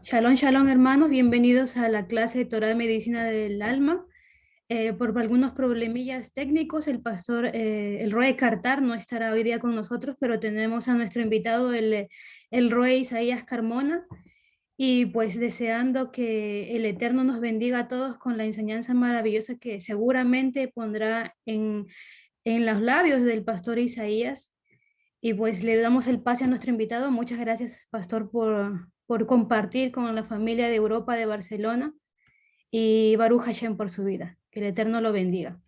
Shalom, shalom hermanos, bienvenidos a la clase de Torah de Medicina del Alma. Por algunos problemillas técnicos, el pastor, el Roe Cartar no estará hoy día con nosotros, pero tenemos a nuestro invitado, el Roe Isaías Carmona, y pues deseando que el Eterno nos bendiga a todos con la enseñanza maravillosa que seguramente pondrá en los labios del pastor Isaías. Y pues le damos el pase a nuestro invitado. Muchas gracias, pastor, por compartir con la familia de Europa de Barcelona y Baruch Hashem por su vida. Que el Eterno lo bendiga.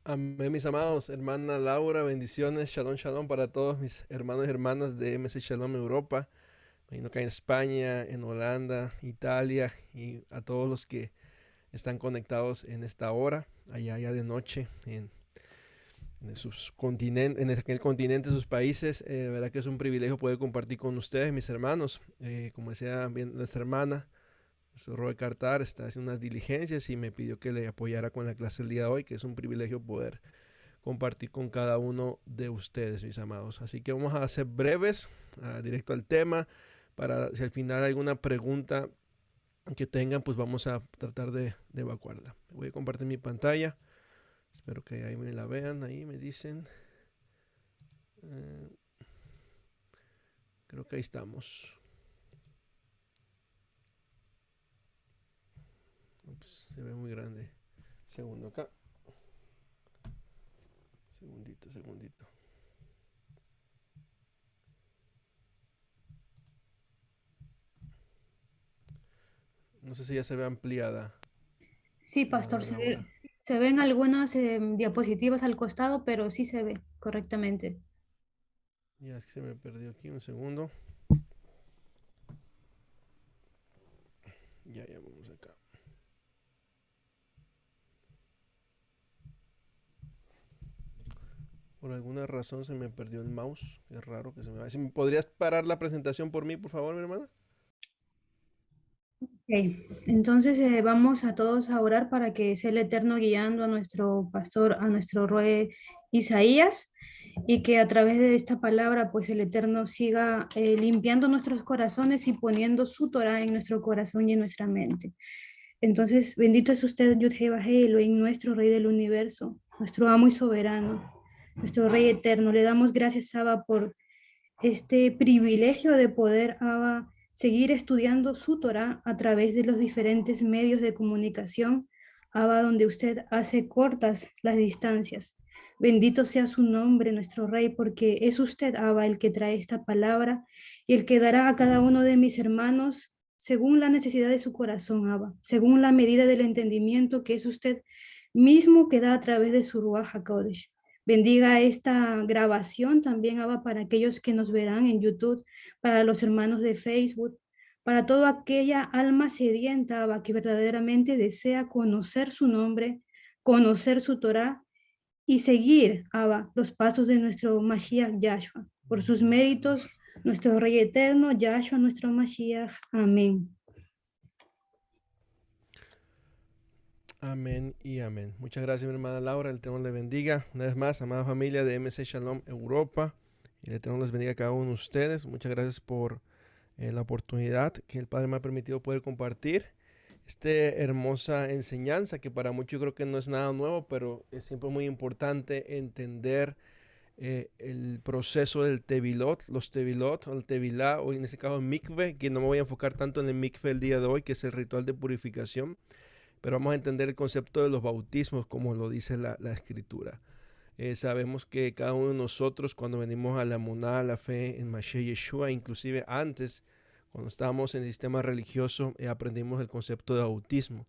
Amén, mis amados, hermana Laura, bendiciones, shalom, shalom para todos mis hermanos y hermanas de MC Shalom Europa, imagino que en España, en Holanda, Italia y a todos los que están conectados en esta hora, allá ya de noche, en sus continentes, en aquel continente, sus países. Verdad que es un privilegio poder compartir con ustedes, mis hermanos. Como decía bien nuestra hermana, nuestro Roy Cartar está haciendo unas diligencias y me pidió que le apoyara con la clase el día de hoy, que es un privilegio poder compartir con cada uno de ustedes, mis amados. Así que vamos a ser breves, directo al tema, para si al final hay alguna pregunta que tengan, pues vamos a tratar de evacuarla. Voy a compartir mi pantalla. Espero que ahí me la vean, ahí me dicen. Eh, Creo que ahí estamos. Ups, se ve muy grande. Segundo acá. Segundito, segundito. No sé si ya se ve ampliada Sí, a pastor, ver ahora. se ven algunas diapositivas al costado, pero sí se ve correctamente. Ya es que se me perdió aquí un segundo. Ya vamos acá. Por alguna razón se me perdió el mouse. Es raro que se me vaya. Si me podrías parar la presentación por mí, por favor, mi hermana. Ok, entonces vamos a todos a orar para que sea el Eterno guiando a nuestro pastor, a nuestro Roe Isaías, y que a través de esta palabra, pues el Eterno siga limpiando nuestros corazones y poniendo su Torah en nuestro corazón y en nuestra mente. Entonces, bendito es usted, Yud-Heh-Vah-Heh, Elohim, nuestro Rey del universo, nuestro amo y soberano, nuestro Rey eterno. Le damos gracias, Abba, por este privilegio de poder, Abba, seguir estudiando su Torah a través de los diferentes medios de comunicación, Abba, donde usted hace cortas las distancias. Bendito sea su nombre, nuestro Rey, porque es usted, Abba, el que trae esta palabra y el que dará a cada uno de mis hermanos según la necesidad de su corazón, Abba, según la medida del entendimiento que es usted mismo que da a través de su Ruach HaKodesh. Bendiga esta grabación también, Abba, para aquellos que nos verán en YouTube, para los hermanos de Facebook, para toda aquella alma sedienta, Abba, que verdaderamente desea conocer su nombre, conocer su Torah y seguir, Abba, los pasos de nuestro Mashiach Yahshua. Por sus méritos, nuestro Rey eterno, Yahshua, nuestro Mashiach. Amén. Amén y amén. Muchas gracias, mi hermana Laura. El Eterno le bendiga. Una vez más, amada familia de MC Shalom Europa. El Eterno les bendiga a cada uno de ustedes. Muchas gracias por la oportunidad que el Padre me ha permitido poder compartir esta hermosa enseñanza que para muchos creo que no es nada nuevo, pero es siempre muy importante entender el proceso del tevilot, los tevilot, o el tevilá, o en este caso el mikve, que no me voy a enfocar tanto en el mikve el día de hoy, que es el ritual de purificación, pero vamos a entender el concepto de los bautismos como lo dice la escritura. Sabemos que cada uno de nosotros cuando venimos a la Muná, a la fe en Mashiach Yeshua, inclusive antes, cuando estábamos en el sistema religioso, aprendimos el concepto de bautismo,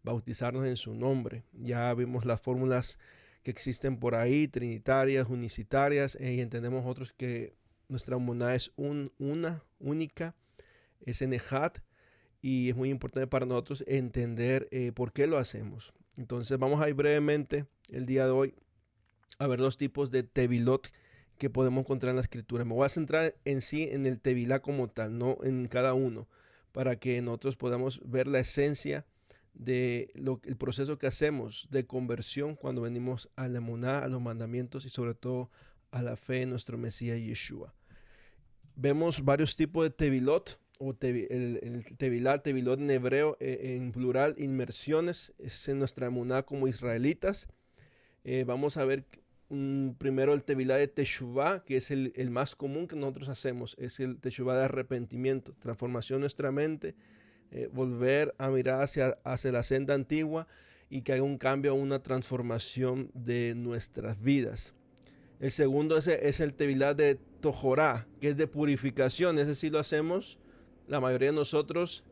bautizarnos en su nombre. Ya vimos las fórmulas que existen por ahí, trinitarias, unicitarias, y entendemos otros que nuestra Muná es una, única, es en Ejat, y es muy importante para nosotros entender por qué lo hacemos. Entonces vamos a ir brevemente el día de hoy a ver dos tipos de tevilot que podemos encontrar en la escritura. Me voy a centrar en sí en el tevilá como tal, no en cada uno, para que nosotros podamos ver la esencia de el proceso que hacemos de conversión cuando venimos a la emuná, a los mandamientos y sobre todo a la fe en nuestro Mesías Yeshua. vemos varios tipos de tevilot, o el tevilá, tevilot en hebreo, en plural, inmersiones, es en nuestra emuná como israelitas. Vamos a ver primero el tevilá de Teshuvá, que es el más común que nosotros hacemos, es el Teshuvá de arrepentimiento, transformación de nuestra mente, volver a mirar hacia la senda antigua y que haya un cambio, una transformación de nuestras vidas. El segundo es el tevilá de Tojorá, que es de purificación. Ese sí lo hacemos la mayoría de nosotros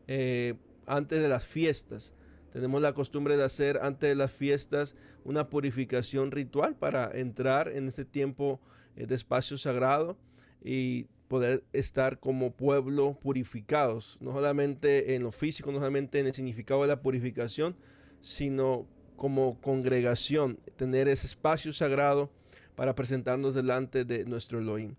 antes de las fiestas. Tenemos la costumbre de hacer antes de las fiestas una purificación ritual para entrar en este tiempo de espacio sagrado y poder estar como pueblo purificados, no solamente en lo físico, no solamente en el significado de la purificación, sino como congregación, tener ese espacio sagrado para presentarnos delante de nuestro Elohim.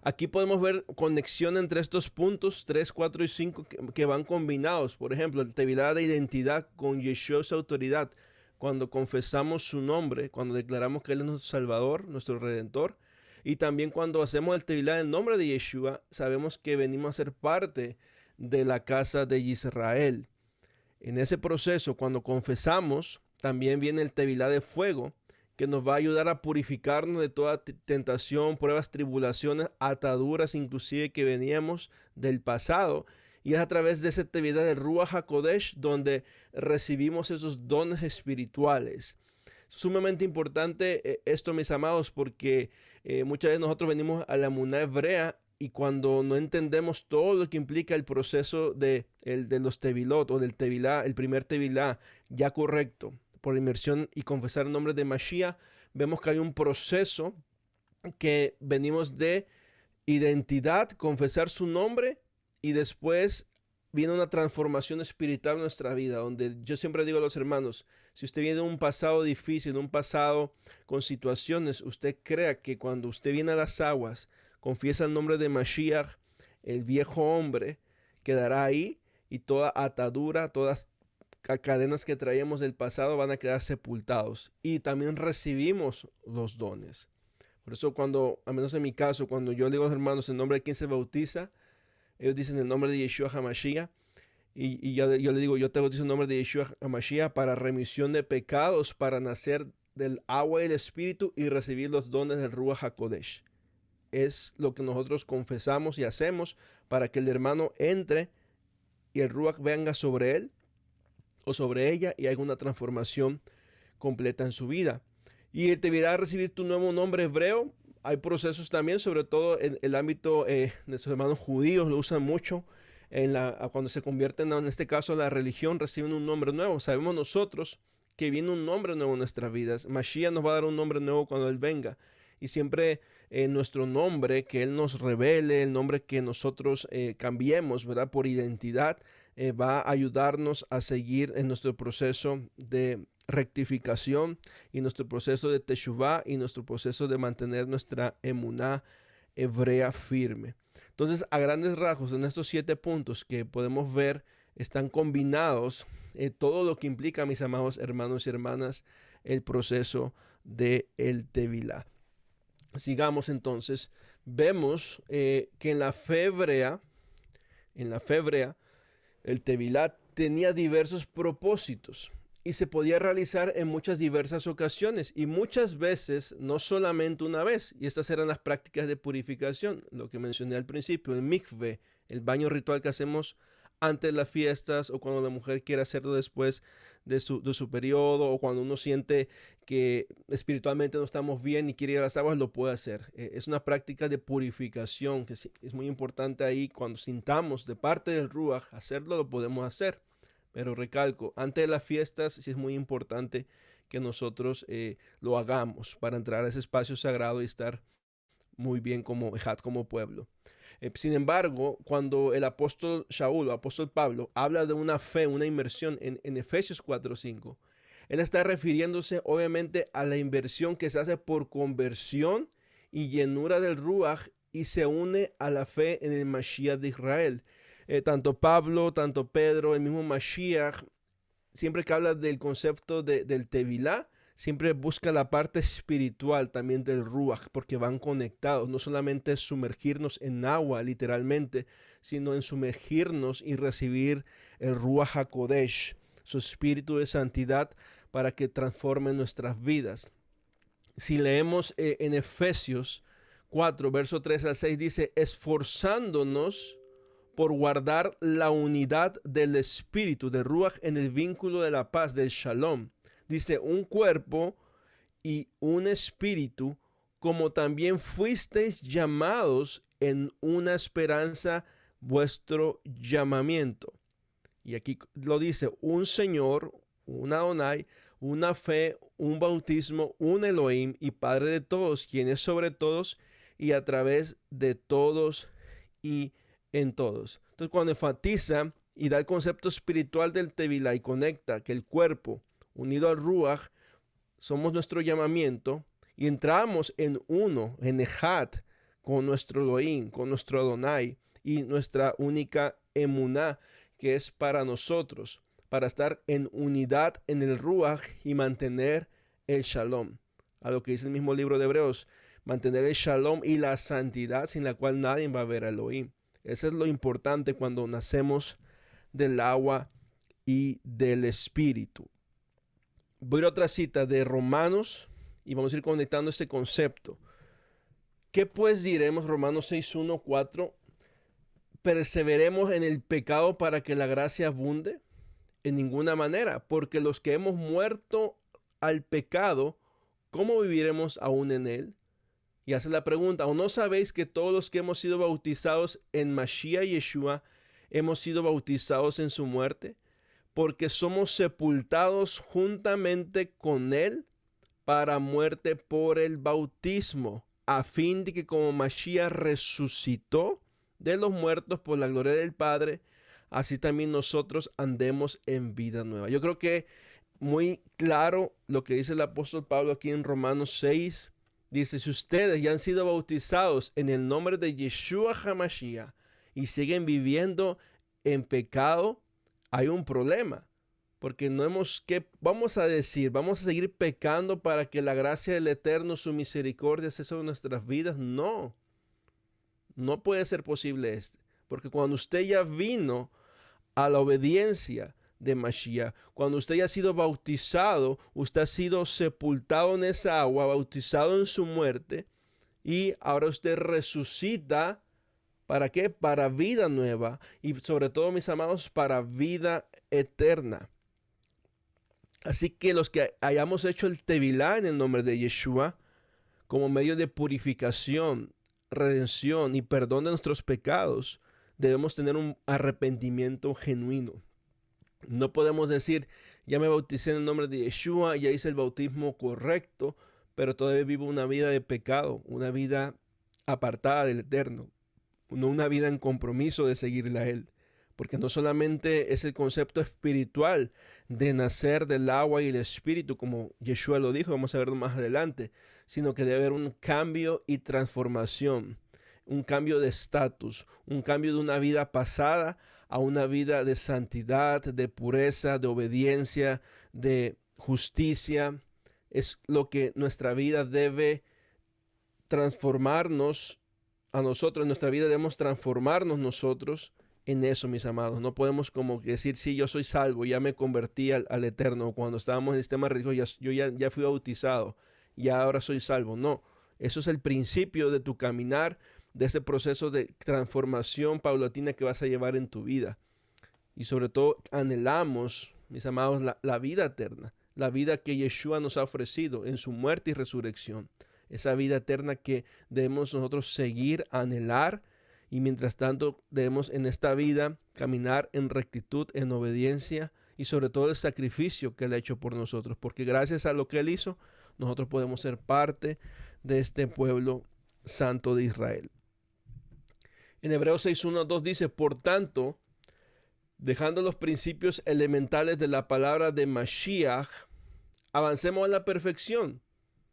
Aquí podemos ver conexión entre estos puntos 3, 4 y 5 que van combinados. Por ejemplo, el tevilá de identidad con Yeshua, su autoridad. Cuando confesamos su nombre, cuando declaramos que Él es nuestro Salvador, nuestro Redentor. Y también cuando hacemos el tevilá en nombre de Yeshua, sabemos que venimos a ser parte de la casa de Israel. En ese proceso, cuando confesamos, también viene el tevilá de fuego, que nos va a ayudar a purificarnos de toda tentación, pruebas, tribulaciones, ataduras inclusive que veníamos del pasado. Y es a través de esa tevilá de Ruach HaKodesh donde recibimos esos dones espirituales. Es sumamente importante esto, mis amados, porque muchas veces nosotros venimos a la emuná hebrea y cuando no entendemos todo lo que implica el proceso de los tevilot o del tevilá, el primer tevilá ya correcto, por inmersión y confesar el nombre de Mashiach, vemos que hay un proceso que venimos de identidad, confesar su nombre y después viene una transformación espiritual en nuestra vida, donde yo siempre digo a los hermanos, si usted viene de un pasado difícil, de un pasado con situaciones, usted crea que cuando usted viene a las aguas, confiesa el nombre de Mashiach, el viejo hombre quedará ahí y toda atadura, todas cadenas que traíamos del pasado van a quedar sepultados y también recibimos los dones. Por eso cuando, al menos en mi caso, cuando yo le digo a los hermanos en nombre de quién se bautiza, ellos dicen el nombre de Yeshua HaMashiach y yo le digo, yo te bautizo en nombre de Yeshua HaMashiach para remisión de pecados, para nacer del agua y el espíritu y recibir los dones del Ruach HaKodesh. Es lo que nosotros confesamos y hacemos para que el hermano entre y el Ruach venga sobre él o sobre ella y haga una transformación completa en su vida. Y él te verá a recibir tu nuevo nombre hebreo. Hay procesos también, sobre todo en el ámbito de sus hermanos judíos, lo usan mucho cuando se convierten, en este caso, a la religión, reciben un nombre nuevo. Sabemos nosotros que viene un nombre nuevo en nuestras vidas. Mashiach nos va a dar un nombre nuevo cuando Él venga. Y siempre nuestro nombre, que Él nos revele, el nombre que nosotros cambiemos, ¿verdad? Por identidad, va a ayudarnos a seguir en nuestro proceso de rectificación y nuestro proceso de teshuvá y nuestro proceso de mantener nuestra emuná hebrea firme. Entonces, a grandes rasgos, en estos 7 puntos que podemos ver, están combinados todo lo que implica, mis amados hermanos y hermanas, el proceso de el tevilá. Sigamos entonces, vemos que en la fe hebrea, el tevilá tenía diversos propósitos y se podía realizar en muchas diversas ocasiones y muchas veces, no solamente una vez. Y estas eran las prácticas de purificación, lo que mencioné al principio, el mikve, el baño ritual que hacemos antes de las fiestas o cuando la mujer quiere hacerlo después de su periodo o cuando uno siente que espiritualmente no estamos bien y quiere ir a las aguas, lo puede hacer. Es una práctica de purificación que es muy importante ahí. Cuando sintamos de parte del Ruach hacerlo, lo podemos hacer. Pero recalco, antes de las fiestas sí es muy importante que nosotros lo hagamos para entrar a ese espacio sagrado y estar muy bien como Ejat, como pueblo. Sin embargo, cuando el apóstol Shaul, o apóstol Pablo, habla de una fe, una inmersión en Efesios 4:5, él está refiriéndose obviamente a la inversión que se hace por conversión y llenura del Ruach y se une a la fe en el Mashiach de Israel. Tanto Pablo, tanto Pedro, el mismo Mashiach, siempre que habla del concepto del tevilá, siempre busca la parte espiritual también del Ruach, porque van conectados. No solamente sumergirnos en agua, literalmente, sino en sumergirnos y recibir el Ruach HaKodesh, su espíritu de santidad, para que transforme nuestras vidas. Si leemos en Efesios 4, verso 3 al 6, dice, esforzándonos por guardar la unidad del espíritu, de Ruach, en el vínculo de la paz, del Shalom. Dice, un cuerpo y un espíritu, como también fuisteis llamados en una esperanza vuestro llamamiento. Y aquí lo dice, un Señor, un Adonai, una fe, un bautismo, un Elohim y Padre de todos, quien es sobre todos y a través de todos y en todos. Entonces, cuando enfatiza y da el concepto espiritual del Tevilá y conecta que el cuerpo unido al Ruach somos nuestro llamamiento y entramos en uno, en Ejad, con nuestro Elohim, con nuestro Adonai y nuestra única emuná, que es para nosotros, para estar en unidad en el Ruach y mantener el Shalom. A lo que dice el mismo libro de Hebreos, mantener el Shalom y la santidad sin la cual nadie va a ver a Elohim. Eso es lo importante cuando nacemos del agua y del Espíritu. Voy a ir a otra cita de Romanos y vamos a ir conectando este concepto. ¿Qué pues diremos? Romanos 6, 1, 4. ¿Perseveremos en el pecado para que la gracia abunde? En ninguna manera, porque los que hemos muerto al pecado, ¿cómo viviremos aún en él? Y hace la pregunta, ¿o no sabéis que todos los que hemos sido bautizados en Mashiach Yeshua hemos sido bautizados en su muerte? Porque somos sepultados juntamente con él para muerte por el bautismo, a fin de que como Mashiach resucitó de los muertos por la gloria del Padre, así también nosotros andemos en vida nueva. Yo creo que muy claro lo que dice el apóstol Pablo aquí en Romanos 6. Dice, si ustedes ya han sido bautizados en el nombre de Yeshua HaMashiach y siguen viviendo en pecado, hay un problema. Porque no hemos, ¿qué vamos a decir? ¿Vamos a seguir pecando para que la gracia del Eterno, su misericordia, sea sobre nuestras vidas? No. No puede ser posible esto. Porque cuando usted ya vino a la obediencia de Mashiach, cuando usted ya ha sido bautizado, usted ha sido sepultado en esa agua, bautizado en su muerte, y ahora usted resucita. ¿Para qué? Para vida nueva y sobre todo, mis amados, para vida eterna. Así que los que hayamos hecho el Tevilá en el nombre de Yeshua, como medio de purificación, redención y perdón de nuestros pecados, debemos tener un arrepentimiento genuino. No podemos decir, ya me bauticé en el nombre de Yeshua, ya hice el bautismo correcto, pero todavía vivo una vida de pecado, una vida apartada del Eterno, no una vida en compromiso de seguirle a Él. Porque no solamente es el concepto espiritual de nacer del agua y el espíritu, como Yeshua lo dijo, vamos a verlo más adelante, sino que debe haber un cambio y transformación, un cambio de estatus, un cambio de una vida pasada a una vida de santidad, de pureza, de obediencia, de justicia. Es lo que nuestra vida debe transformarnos a nosotros, en nuestra vida debemos transformarnos nosotros en eso, mis amados. No podemos como decir, sí, yo soy salvo, ya me convertí al Eterno. Cuando estábamos en el sistema religioso, yo ya fui bautizado, ya ahora soy salvo. No, eso es el principio de tu caminar, de ese proceso de transformación paulatina que vas a llevar en tu vida. Y sobre todo anhelamos, mis amados, la vida eterna, la vida que Yeshua nos ha ofrecido en su muerte y resurrección. Esa vida eterna que debemos nosotros seguir, anhelar, y mientras tanto debemos en esta vida caminar en rectitud, en obediencia y sobre todo el sacrificio que Él ha hecho por nosotros, porque gracias a lo que Él hizo, nosotros podemos ser parte de este pueblo santo de Israel. En Hebreos 6:1-2 dice, por tanto, dejando los principios elementales de la palabra de Mashiach, avancemos a la perfección.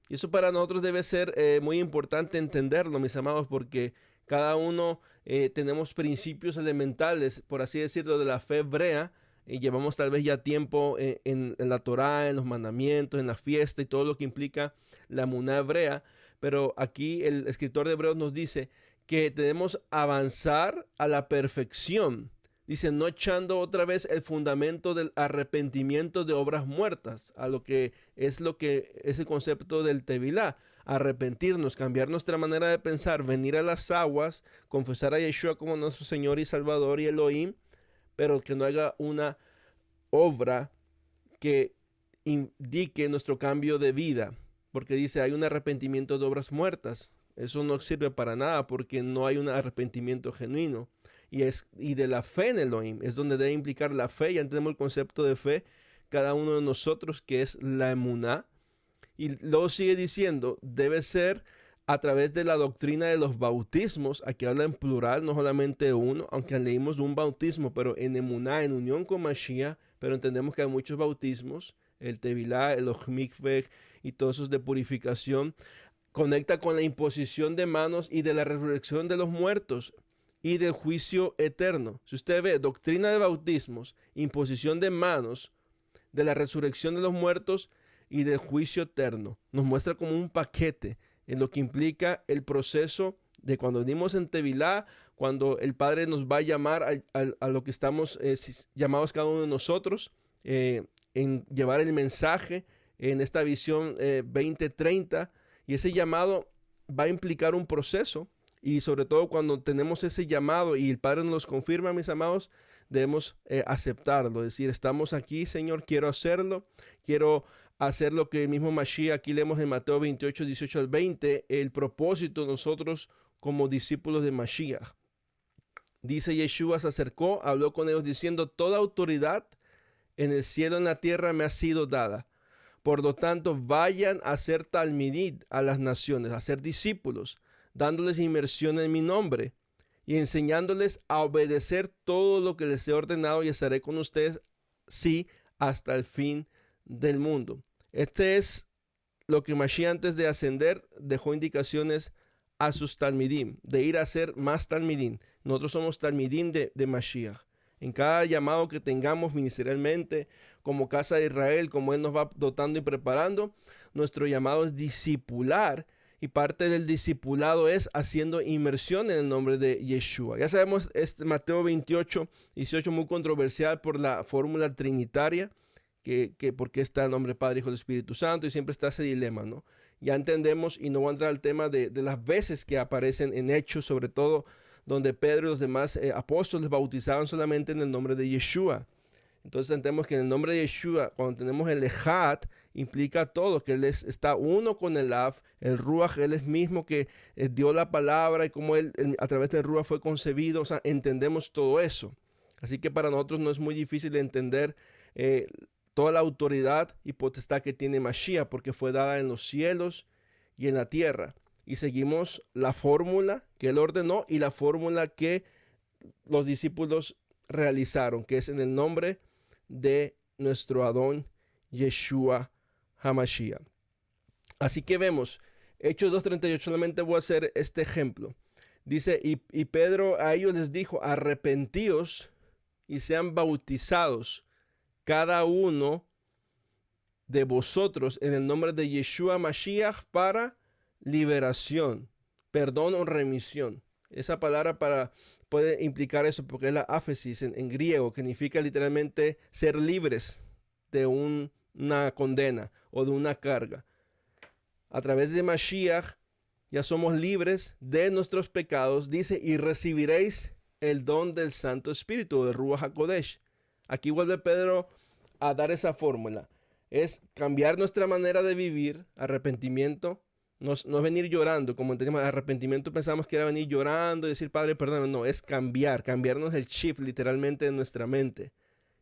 Y eso para nosotros debe ser muy importante entenderlo, mis amados, porque cada uno tenemos principios elementales, por así decirlo, de la fe hebrea, llevamos tal vez ya tiempo en la Torá, en los mandamientos, en la fiesta y todo lo que implica la emuná hebrea, pero aquí el escritor de Hebreos nos dice que debemos avanzar a la perfección. Dice, no echando otra vez el fundamento del arrepentimiento de obras muertas, a lo que es el concepto del tevilá, arrepentirnos, cambiar nuestra manera de pensar, venir a las aguas, confesar a Yeshua como nuestro Señor y Salvador y Elohim, pero que no haga una obra que indique nuestro cambio de vida, porque dice hay un arrepentimiento de obras muertas. Eso no sirve para nada porque no hay un arrepentimiento genuino. Y de la fe en Elohim es donde debe implicar la fe. Ya entendemos el concepto de fe, cada uno de nosotros, que es la emuná. Y luego sigue diciendo, debe ser a través de la doctrina de los bautismos. Aquí habla en plural, no solamente uno, aunque leímos un bautismo, pero en emuná, en unión con Mashiach, pero entendemos que hay muchos bautismos, el tevilá, el mikveh y todos esos de purificación. Conecta con la imposición de manos y de la resurrección de los muertos y del juicio eterno. Si usted ve doctrina de bautismos, imposición de manos, de la resurrección de los muertos y del juicio eterno, nos muestra como un paquete en lo que implica el proceso de cuando venimos en Tevilá, cuando el Padre nos va a llamar a lo que estamos llamados cada uno de nosotros, en llevar el mensaje en esta visión 2030, y ese llamado va a implicar un proceso, y sobre todo cuando tenemos ese llamado y el Padre nos confirma, mis amados, debemos aceptarlo, decir, estamos aquí, Señor, quiero hacerlo, quiero hacer lo que el mismo Mashiach, aquí leemos en Mateo 28, 18 al 20, el propósito de nosotros como discípulos de Mashiach. Dice Yeshua se acercó, habló con ellos diciendo, toda autoridad en el cielo y en la tierra me ha sido dada. Por lo tanto, vayan a hacer talmidid a las naciones, a ser discípulos, dándoles inmersión en mi nombre y enseñándoles a obedecer todo lo que les he ordenado, y estaré con ustedes, sí, hasta el fin del mundo. Este es lo que Mashiach antes de ascender dejó indicaciones a sus talmidim, de ir a hacer más talmidim. Nosotros somos talmidim de Mashiach. En cada llamado que tengamos ministerialmente, como casa de Israel, como Él nos va dotando y preparando, nuestro llamado es discipular, y parte del discipulado es haciendo inmersión en el nombre de Yeshua. Ya sabemos, Mateo 28, 18, muy controversial por la fórmula trinitaria, que porque está el nombre Padre, Hijo y Espíritu Santo, y siempre está ese dilema, ¿no? Ya entendemos, y no voy a entrar al tema de las veces que aparecen en Hechos, sobre todo donde Pedro y los demás apóstoles bautizaban solamente en el nombre de Yeshua. Entonces entendemos que en el nombre de Yeshua, cuando tenemos el Ejad, implica todo, que Él está uno con el Av, el Ruach, Él es mismo que dio la palabra, y cómo él a través del Ruach fue concebido. O sea, entendemos todo eso. Así que para nosotros no es muy difícil de entender toda la autoridad y potestad que tiene Mashiach, porque fue dada en los cielos y en la tierra. Y seguimos la fórmula que Él ordenó y la fórmula que los discípulos realizaron, que es en el nombre de nuestro Adón Yeshua HaMashiach. Así que vemos, Hechos 2:38, solamente voy a hacer este ejemplo. Dice, y Pedro a ellos les dijo, arrepentíos y sean bautizados cada uno de vosotros en el nombre de Yeshua Mashiach para liberación, perdón o remisión. Esa palabra puede implicar eso, porque es la áfesis en griego, que significa literalmente ser libres de una condena o de una carga. A través de Mashiach ya somos libres de nuestros pecados, dice, y recibiréis el don del Santo Espíritu, del Ruach HaKodesh. Aquí vuelve Pedro a dar esa fórmula. Es cambiar nuestra manera de vivir, arrepentimiento. No es venir llorando, como entendemos, arrepentimiento pensamos que era venir llorando y decir, Padre, perdón. No, es cambiarnos el chip literalmente de nuestra mente.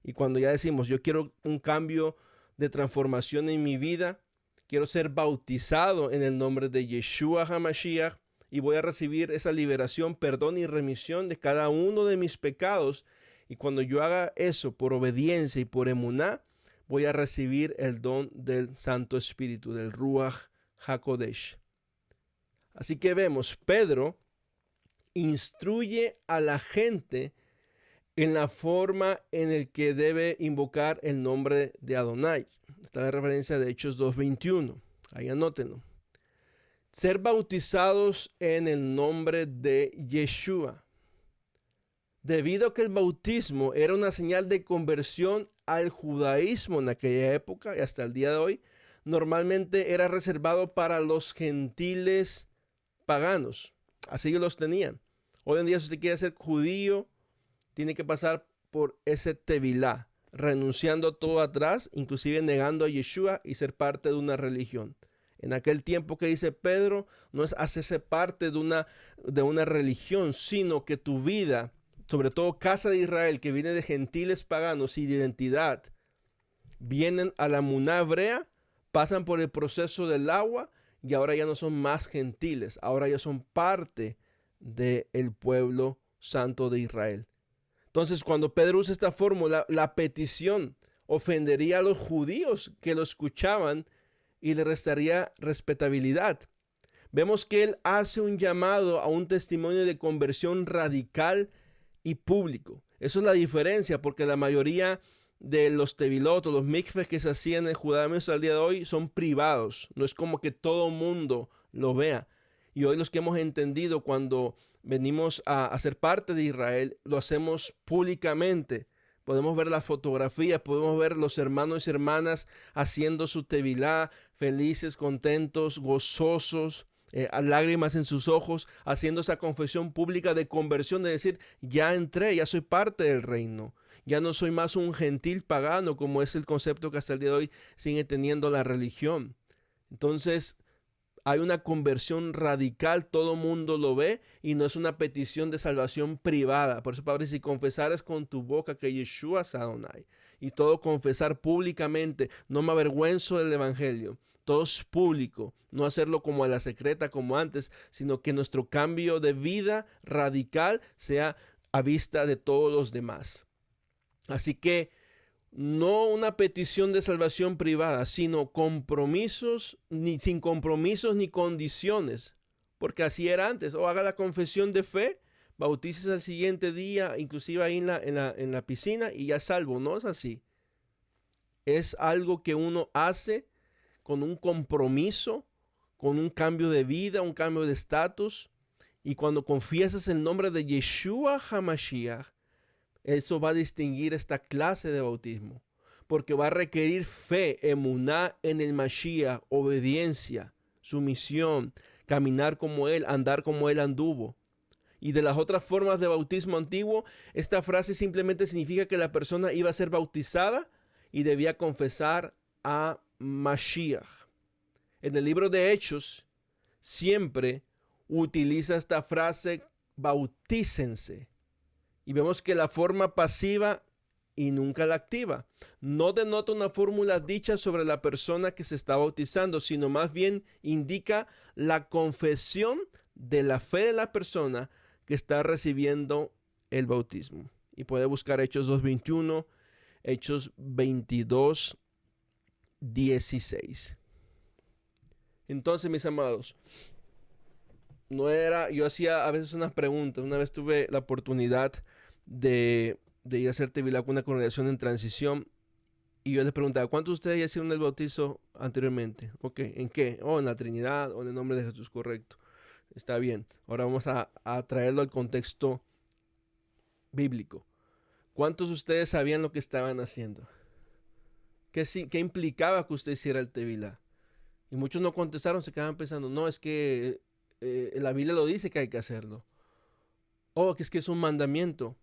Y cuando ya decimos, yo quiero un cambio de transformación en mi vida, quiero ser bautizado en el nombre de Yeshua HaMashiach, y voy a recibir esa liberación, perdón y remisión de cada uno de mis pecados. Y cuando yo haga eso por obediencia y por emuná, voy a recibir el don del Santo Espíritu, del Ruach HaKodesh. Así que vemos, Pedro instruye a la gente en la forma en el que debe invocar el nombre de Adonai. Está la referencia de Hechos 2:21. Ahí anótenlo. Ser bautizados en el nombre de Yeshua. Debido a que el bautismo era una señal de conversión al judaísmo en aquella época y hasta el día de hoy, normalmente era reservado para los gentiles paganos. Así que los tenían. Hoy en día, si usted quiere ser judío, tiene que pasar por ese tevilá, renunciando todo atrás, inclusive negando a Yeshua y ser parte de una religión. En aquel tiempo que dice Pedro, no es hacerse parte de una religión, sino que tu vida, sobre todo casa de Israel, que viene de gentiles paganos y de identidad, vienen a la muná hebrea, pasan por el proceso del agua y ahora ya no son más gentiles, ahora ya son parte del pueblo santo de Israel. Entonces, cuando Pedro usa esta fórmula, la petición ofendería a los judíos que lo escuchaban y le restaría respetabilidad. Vemos que él hace un llamado a un testimonio de conversión radical y público. Eso es la diferencia, porque la mayoría de los tevilot o los mikves que se hacían en el judaísmo al día de hoy son privados. No es como que todo mundo lo vea. Y hoy los que hemos entendido cuando venimos a ser parte de Israel, lo hacemos públicamente. Podemos ver las fotografías, podemos ver los hermanos y hermanas haciendo su tevilá, felices, contentos, gozosos, lágrimas en sus ojos, haciendo esa confesión pública de conversión, de decir, ya entré, ya soy parte del reino. Ya no soy más un gentil pagano, como es el concepto que hasta el día de hoy sigue teniendo la religión. Entonces, hay una conversión radical, todo mundo lo ve y no es una petición de salvación privada. Por eso, Padre, si confesares con tu boca que Yeshua es Adonai y todo confesar públicamente, no me avergüenzo del evangelio. Todo es público, no hacerlo como a la secreta como antes, sino que nuestro cambio de vida radical sea a vista de todos los demás. Así que no una petición de salvación privada, sino sin compromisos ni condiciones, porque así era antes. O haga la confesión de fe, bautices al siguiente día, inclusive ahí en la piscina y ya salvo. No es así. Es algo que uno hace con un compromiso, con un cambio de vida, un cambio de estatus. Y cuando confiesas el nombre de Yeshua HaMashiach, eso va a distinguir esta clase de bautismo, porque va a requerir fe, emuná en el Mashiach, obediencia, sumisión, caminar como Él, andar como Él anduvo. Y de las otras formas de bautismo antiguo, esta frase simplemente significa que la persona iba a ser bautizada y debía confesar a Mashiach. En el libro de Hechos siempre utiliza esta frase, bautícense. Y vemos que la forma pasiva y nunca la activa no denota una fórmula dicha sobre la persona que se está bautizando, sino más bien indica la confesión de la fe de la persona que está recibiendo el bautismo. Y puede buscar Hechos 2:21, Hechos 22:16. Entonces, mis amados, yo hacía a veces unas preguntas. Una vez tuve la oportunidad de ir a hacer tevilá con una congregación en transición y yo les preguntaba, ¿cuántos de ustedes ya hicieron el bautizo anteriormente? Ok, ¿en qué? En la Trinidad o en el nombre de Jesús, correcto. Está bien. Ahora vamos a traerlo al contexto bíblico. ¿Cuántos de ustedes sabían lo que estaban haciendo? ¿Qué implicaba que usted hiciera el tevilá? Y muchos no contestaron, se quedaban pensando, no, es que la Biblia lo dice que hay que hacerlo. Que es un mandamiento.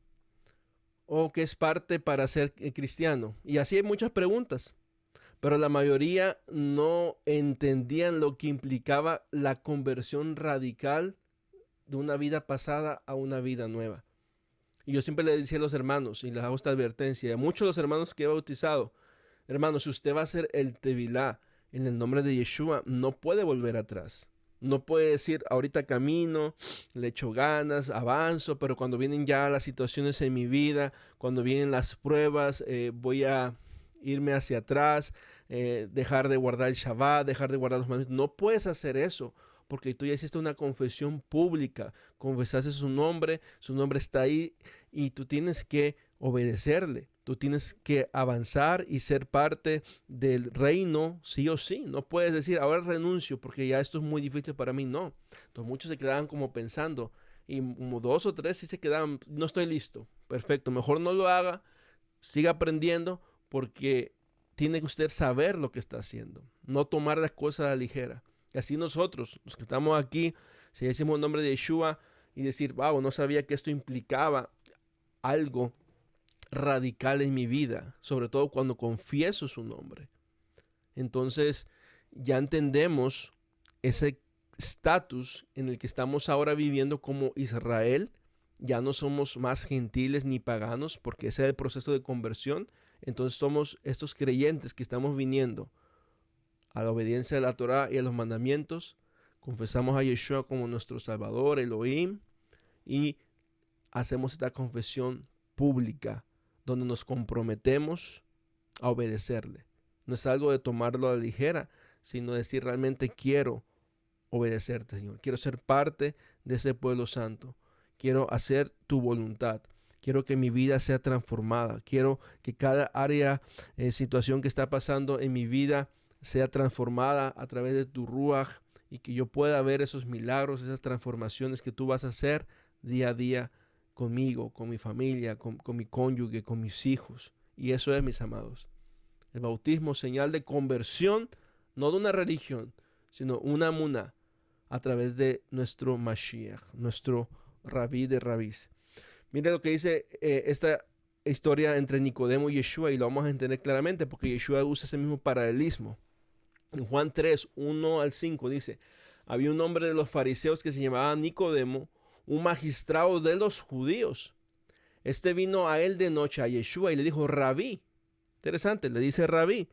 O que es parte para ser cristiano. Y así hay muchas preguntas. Pero la mayoría no entendían lo que implicaba la conversión radical de una vida pasada a una vida nueva. Y yo siempre le decía a los hermanos, y les hago esta advertencia, a muchos de los hermanos que he bautizado, hermanos, si usted va a hacer el tevilá en el nombre de Yeshua, no puede volver atrás. No puede decir, ahorita camino, le echo ganas, avanzo, pero cuando vienen ya las situaciones en mi vida, cuando vienen las pruebas, voy a irme hacia atrás, dejar de guardar el Shabbat, dejar de guardar los mandamientos. No puedes hacer eso, porque tú ya hiciste una confesión pública, confesaste su nombre está ahí y tú tienes que obedecerle. Tú tienes que avanzar y ser parte del reino sí o sí. No puedes decir, ahora renuncio porque ya esto es muy difícil para mí. No. Entonces muchos se quedaban como pensando y como 2 o 3 sí se quedaban, no estoy listo. Perfecto, mejor no lo haga, siga aprendiendo porque tiene que usted saber lo que está haciendo. No tomar las cosas a la ligera. Y así nosotros, los que estamos aquí, si decimos el nombre de Yeshua y decir, wow, no sabía que esto implicaba algo radical en mi vida, sobre todo cuando confieso su nombre. Entonces ya entendemos ese estatus en el que estamos ahora viviendo como Israel. Ya no somos más gentiles ni paganos porque ese es el proceso de conversión. Entonces somos estos creyentes que estamos viniendo a la obediencia de la Torá y a los mandamientos. Confesamos a Yeshua como nuestro Salvador, Elohim, y hacemos esta confesión pública donde nos comprometemos a obedecerle. No es algo de tomarlo a la ligera, sino decir realmente quiero obedecerte, Señor. Quiero ser parte de ese pueblo santo. Quiero hacer tu voluntad. Quiero que mi vida sea transformada. Quiero que cada área, situación que está pasando en mi vida sea transformada a través de tu Ruach y que yo pueda ver esos milagros, esas transformaciones que tú vas a hacer día a día conmigo, con mi familia, con mi cónyuge, con mis hijos. Y eso es, mis amados. El bautismo, señal de conversión, no de una religión, sino una muná a través de nuestro Mashiach, nuestro Rabí de Rabís. Mire lo que dice esta historia entre Nicodemo y Yeshua y lo vamos a entender claramente porque Yeshua usa ese mismo paralelismo. En Juan 3, 1 al 5 dice, había un hombre de los fariseos que se llamaba Nicodemo, un magistrado de los judíos. Este vino a él de noche, a Yeshua, y le dijo, Rabí. Interesante, le dice Rabí.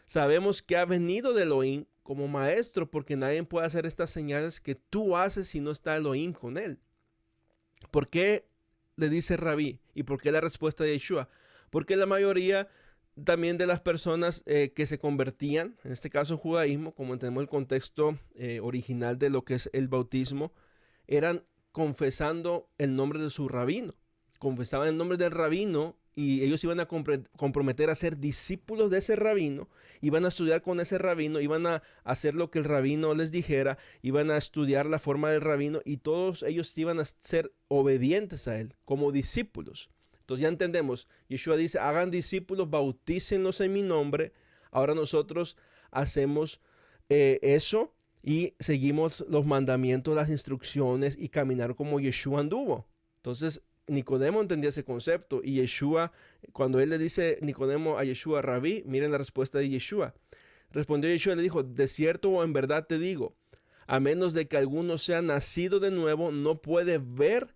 Sabemos que ha venido de Elohim como maestro, porque nadie puede hacer estas señales que tú haces si no está Elohim con él. ¿Por qué le dice Rabí? ¿Y por qué la respuesta de Yeshua? Porque la mayoría también de las personas que se convertían, en este caso judaísmo, como entendemos el contexto original de lo que es el bautismo, eran confesando el nombre de su rabino. Confesaban el nombre del rabino y ellos iban a comprometer a ser discípulos de ese rabino, iban a estudiar con ese rabino, iban a hacer lo que el rabino les dijera, iban a estudiar la forma del rabino y todos ellos iban a ser obedientes a él como discípulos. Entonces ya entendemos, Yeshua dice, hagan discípulos, bautícenlos en mi nombre. Ahora nosotros hacemos eso y seguimos los mandamientos, las instrucciones y caminar como Yeshua anduvo. Entonces Nicodemo entendía ese concepto y Yeshua, cuando él le dice Nicodemo a Yeshua, Rabí, miren la respuesta de Yeshua. Respondió Yeshua y le dijo, de cierto o en verdad te digo, a menos de que alguno sea nacido de nuevo, no puede ver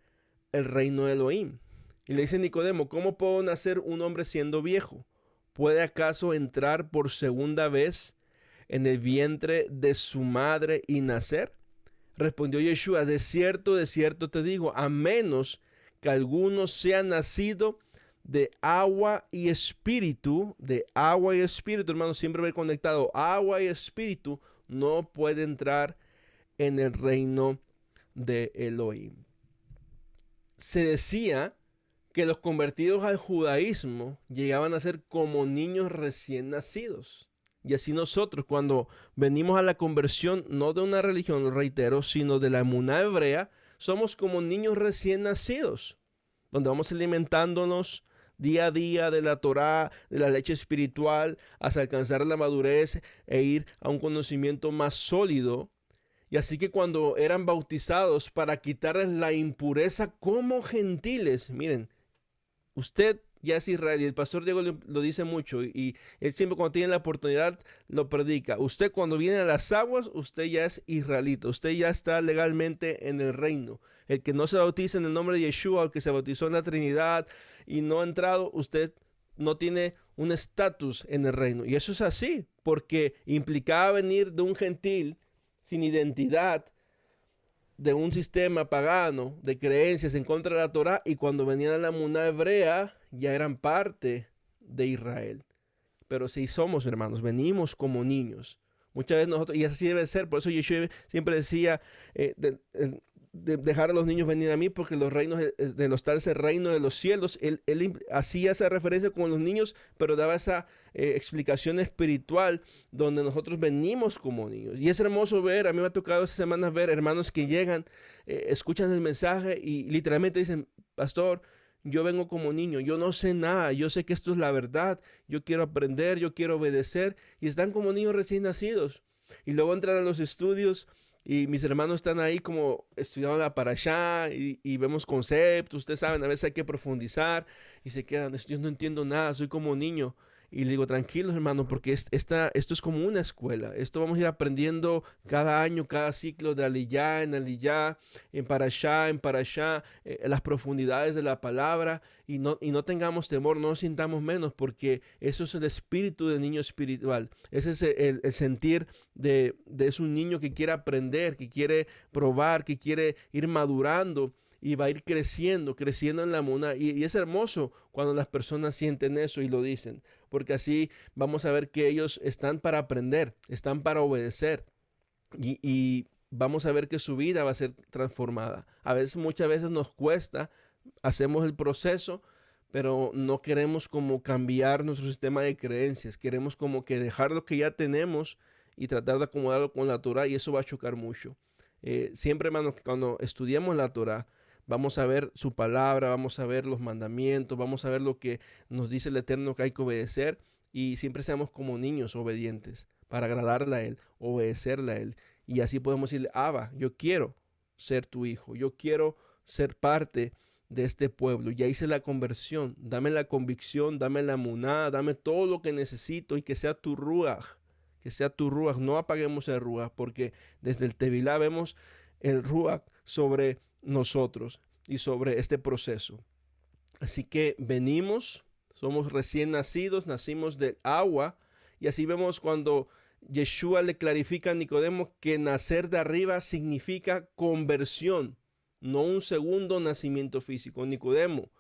el reino de Elohim. Y le dice Nicodemo, ¿cómo puedo nacer un hombre siendo viejo? ¿Puede acaso entrar por segunda vez en el vientre de su madre y nacer? Respondió Yeshua, de cierto te digo, a menos que alguno sea nacido de agua y espíritu, hermano, siempre ver conectado, agua y espíritu, no puede entrar en el reino de Elohim. Se decía que los convertidos al judaísmo llegaban a ser como niños recién nacidos. Y así nosotros, cuando venimos a la conversión, no de una religión, lo reitero, sino de la emuná hebrea, somos como niños recién nacidos, donde vamos alimentándonos día a día de la Torá, de la leche espiritual, hasta alcanzar la madurez e ir a un conocimiento más sólido. Y así que cuando eran bautizados para quitarles la impureza como gentiles, miren, usted ya es Israel y el pastor Diego lo dice mucho y él siempre cuando tiene la oportunidad lo predica. Usted cuando viene a las aguas, usted ya es israelita, usted ya está legalmente en el reino. El que no se bautiza en el nombre de Yeshua, el que se bautizó en la Trinidad y no ha entrado, usted no tiene un estatus en el reino. Y eso es así, porque implicaba venir de un gentil sin identidad, de un sistema pagano de creencias en contra de la Torá, y cuando venían a la emuná hebrea ya eran parte de Israel. Pero si somos, hermanos, venimos como niños, Muchas veces nosotros, y así debe ser, por eso Yeshua siempre decía, dejar a los niños venir a mí, porque los reinos de los tales es el reino de los cielos. Él hacía esa referencia con los niños, pero daba esa explicación espiritual donde nosotros venimos como niños. Y es hermoso ver, a mí me ha tocado esas semanas ver hermanos que llegan, escuchan el mensaje y literalmente dicen, pastor, yo vengo como niño, yo no sé nada, yo sé que esto es la verdad, yo quiero aprender, yo quiero obedecer, y están como niños recién nacidos. Y luego entran a los estudios y mis hermanos están ahí como estudiando la parashá y vemos conceptos, ustedes saben, a veces hay que profundizar y se quedan, yo no entiendo nada, soy como niño. Y le digo, tranquilos hermanos, porque esto es como una escuela. Esto vamos a ir aprendiendo cada año, cada ciclo de aliyá en parashá, las profundidades de la palabra. Y no tengamos temor, no nos sintamos menos, porque eso es el espíritu del niño espiritual. Ese es el sentir es un niño que quiere aprender, que quiere probar, que quiere ir madurando y va a ir creciendo en la muna. Y es hermoso cuando las personas sienten eso y lo dicen, porque así vamos a ver que ellos están para aprender, están para obedecer y vamos a ver que su vida va a ser transformada. Muchas veces nos cuesta, hacemos el proceso, pero no queremos como cambiar nuestro sistema de creencias, queremos como que dejar lo que ya tenemos y tratar de acomodarlo con la Torah y eso va a chocar mucho. Siempre, hermanos, que cuando estudiemos la Torah, vamos a ver su palabra, vamos a ver los mandamientos, vamos a ver lo que nos dice el Eterno que hay que obedecer y siempre seamos como niños obedientes para agradarle a Él, obedecerle a Él. Y así podemos decirle, Abba, yo quiero ser tu hijo, yo quiero ser parte de este pueblo. Ya hice la conversión, dame la convicción, dame la muná, dame todo lo que necesito y que sea tu ruaj, no apaguemos el ruaj, porque desde el Tevilá vemos el ruaj sobre nosotros y sobre este proceso. Así que venimos, somos recién nacidos, nacimos del agua, y así vemos cuando Yeshua le clarifica a Nicodemo que nacer de arriba significa conversión, no un segundo nacimiento físico. Nicodemo,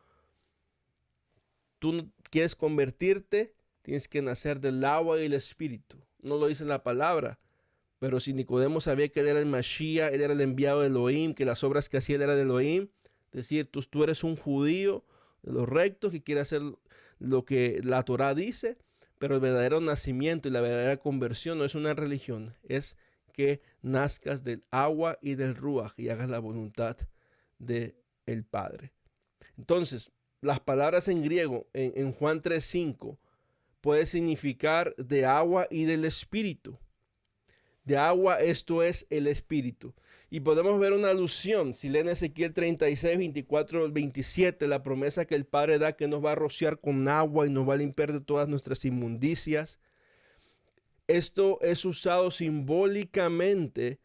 tú quieres convertirte, tienes que nacer del agua y el espíritu. No lo dice la palabra, pero si Nicodemo sabía que él era el Mashiach, él era el enviado de Elohim, que las obras que hacía él era de Elohim, es decir, tú eres un judío de los rectos que quiere hacer lo que la Torah dice, pero el verdadero nacimiento y la verdadera conversión no es una religión, es que nazcas del agua y del ruaj y hagas la voluntad del Padre. Entonces, las palabras en griego en Juan 3:5 puede significar de agua y del espíritu. De agua, esto es el espíritu. Y podemos ver una alusión, si leen Ezequiel 36, 24, 27, la promesa que el Padre da que nos va a rociar con agua y nos va a limpiar de todas nuestras inmundicias. Esto es usado simbólicamente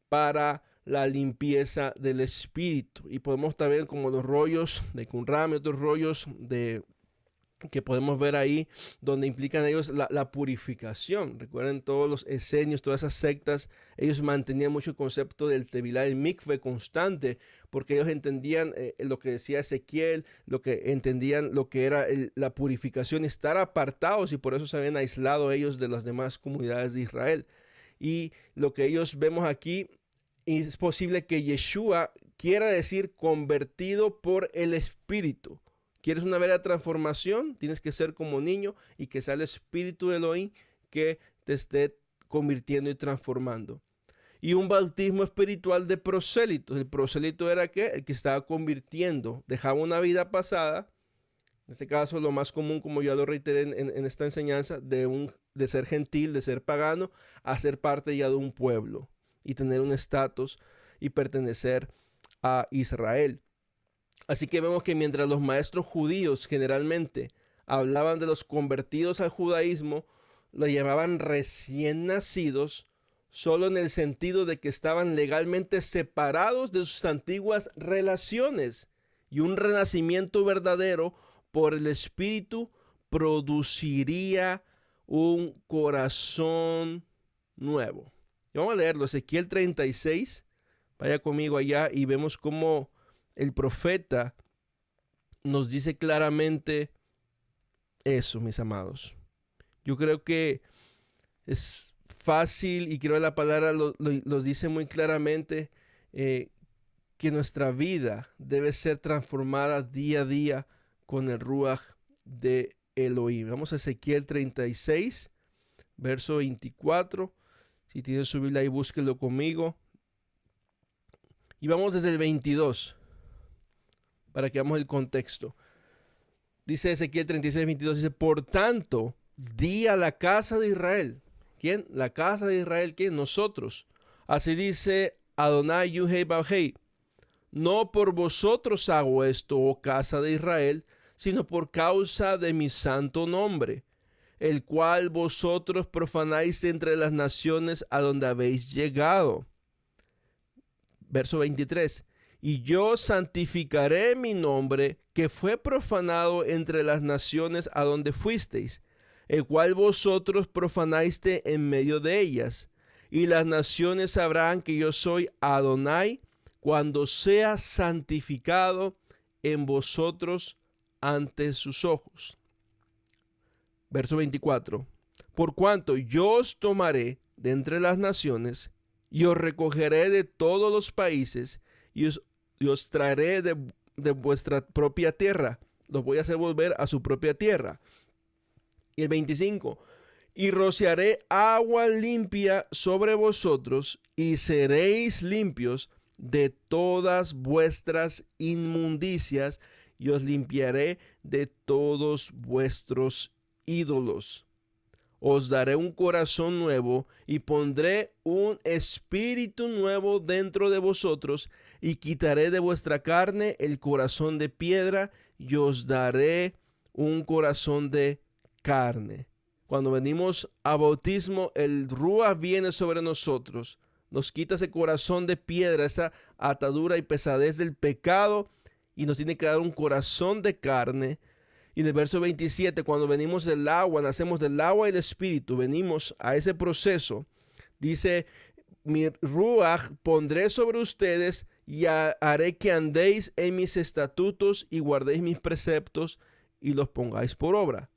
para la limpieza del espíritu. Y podemos también como los rollos de Qumran y otros rollos que podemos ver ahí, donde implican ellos la purificación. Recuerden todos los esenios, todas esas sectas, ellos mantenían mucho el concepto del tevilá, el mikve constante, porque ellos entendían lo que decía Ezequiel, entendían lo que era la purificación, estar apartados, y por eso se habían aislado ellos de las demás comunidades de Israel. Y lo que ellos vemos aquí, es posible que Yeshua quiera decir convertido por el Espíritu. ¿Quieres una verdadera transformación? Tienes que ser como niño y que sea el Espíritu de Elohim que te esté convirtiendo y transformando. Y un bautismo espiritual de prosélitos. El prosélito era ¿qué? El que estaba convirtiendo, dejaba una vida pasada. En este caso, lo más común, como ya lo reiteré en esta enseñanza, de ser gentil, de ser pagano, a ser parte ya de un pueblo y tener un estatus y pertenecer a Israel. Así que vemos que mientras los maestros judíos generalmente hablaban de los convertidos al judaísmo, lo llamaban recién nacidos, solo en el sentido de que estaban legalmente separados de sus antiguas relaciones, y un renacimiento verdadero por el Espíritu produciría un corazón nuevo. Y vamos a leerlo, Ezequiel 36, vaya conmigo allá y vemos cómo el profeta nos dice claramente eso, mis amados. Yo creo que es fácil y creo que la palabra lo dice muy claramente, que nuestra vida debe ser transformada día a día con el Ruach de Elohim. Vamos a Ezequiel 36, verso 24. Si tienen su Biblia ahí, búsquenlo conmigo. Y vamos desde el 22 para que veamos el contexto. Dice Ezequiel 36, 22, dice, por tanto, di a la casa de Israel. ¿Quién? La casa de Israel, ¿quién? Nosotros. Así dice Adonai Yuhei Bajei. No por vosotros hago esto, oh casa de Israel, sino por causa de mi santo nombre, el cual vosotros profanáis entre las naciones a donde habéis llegado. Verso 23. Y yo santificaré mi nombre, que fue profanado entre las naciones a donde fuisteis, el cual vosotros profanaste en medio de ellas. Y las naciones sabrán que yo soy Adonai, cuando sea santificado en vosotros ante sus ojos. Verso 24. Por cuanto yo os tomaré de entre las naciones, y os recogeré de todos los países, y os traeré de vuestra propia tierra. Los voy a hacer volver a su propia tierra. Y el 25. Y rociaré agua limpia sobre vosotros, y seréis limpios de todas vuestras inmundicias, y os limpiaré de todos vuestros ídolos. Os daré un corazón nuevo, y pondré un espíritu nuevo dentro de vosotros, y quitaré de vuestra carne el corazón de piedra, y os daré un corazón de carne. Cuando venimos a bautismo, el Ruach viene sobre nosotros, nos quita ese corazón de piedra, esa atadura y pesadez del pecado, y nos tiene que dar un corazón de carne. Y en el verso 27, cuando venimos del agua, nacemos del agua y el espíritu, venimos a ese proceso, dice, mi Ruach pondré sobre ustedes y haré que andéis en mis estatutos y guardéis mis preceptos y los pongáis por obra.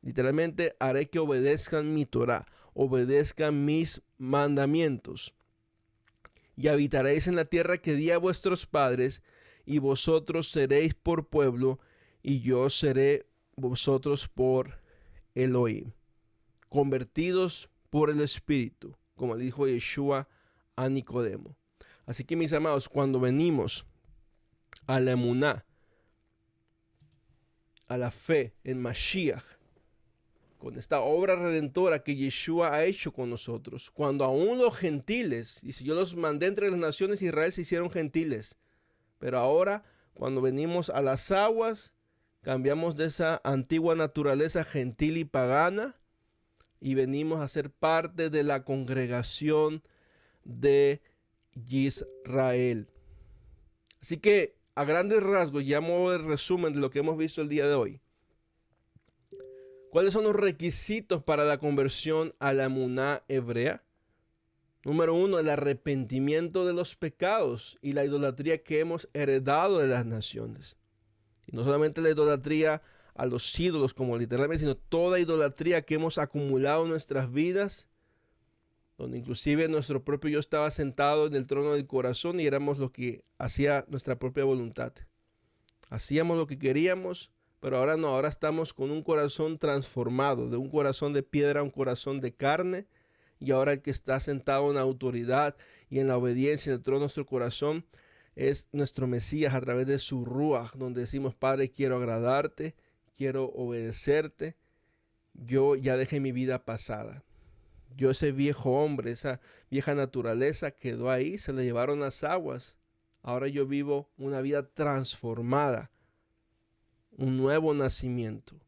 Literalmente, haré que obedezcan mi Torah, obedezcan mis mandamientos. Y habitaréis en la tierra que di a vuestros padres, y vosotros seréis por pueblo, y yo seré vosotros por Elohim. Convertidos por el Espíritu, como dijo Yeshua a Nicodemo. Así que, mis amados, cuando venimos a la emuná, a la fe en Mashiach, con esta obra redentora que Yeshua ha hecho con nosotros, cuando aún los gentiles, y si yo los mandé entre las naciones, Israel se hicieron gentiles, pero ahora cuando venimos a las aguas, cambiamos de esa antigua naturaleza gentil y pagana y venimos a ser parte de la congregación de Israel. Así que a grandes rasgos, ya modo de resumen de lo que hemos visto el día de hoy. ¿Cuáles son los requisitos para la conversión a la emuná hebrea? Número 1, el arrepentimiento de los pecados y la idolatría que hemos heredado de las naciones. Y no solamente la idolatría a los ídolos como literalmente, sino toda idolatría que hemos acumulado en nuestras vidas, donde inclusive nuestro propio yo estaba sentado en el trono del corazón y éramos lo que hacía nuestra propia voluntad. Hacíamos lo que queríamos, pero ahora no, ahora estamos con un corazón transformado, de un corazón de piedra a un corazón de carne, y ahora el que está sentado en la autoridad y en la obediencia en el trono de nuestro corazón es nuestro Mesías a través de su Ruach, donde decimos, Padre, quiero agradarte, quiero obedecerte, yo ya dejé mi vida pasada. Yo ese viejo hombre, esa vieja naturaleza quedó ahí, se le llevaron las aguas. Ahora yo vivo una vida transformada, un nuevo nacimiento.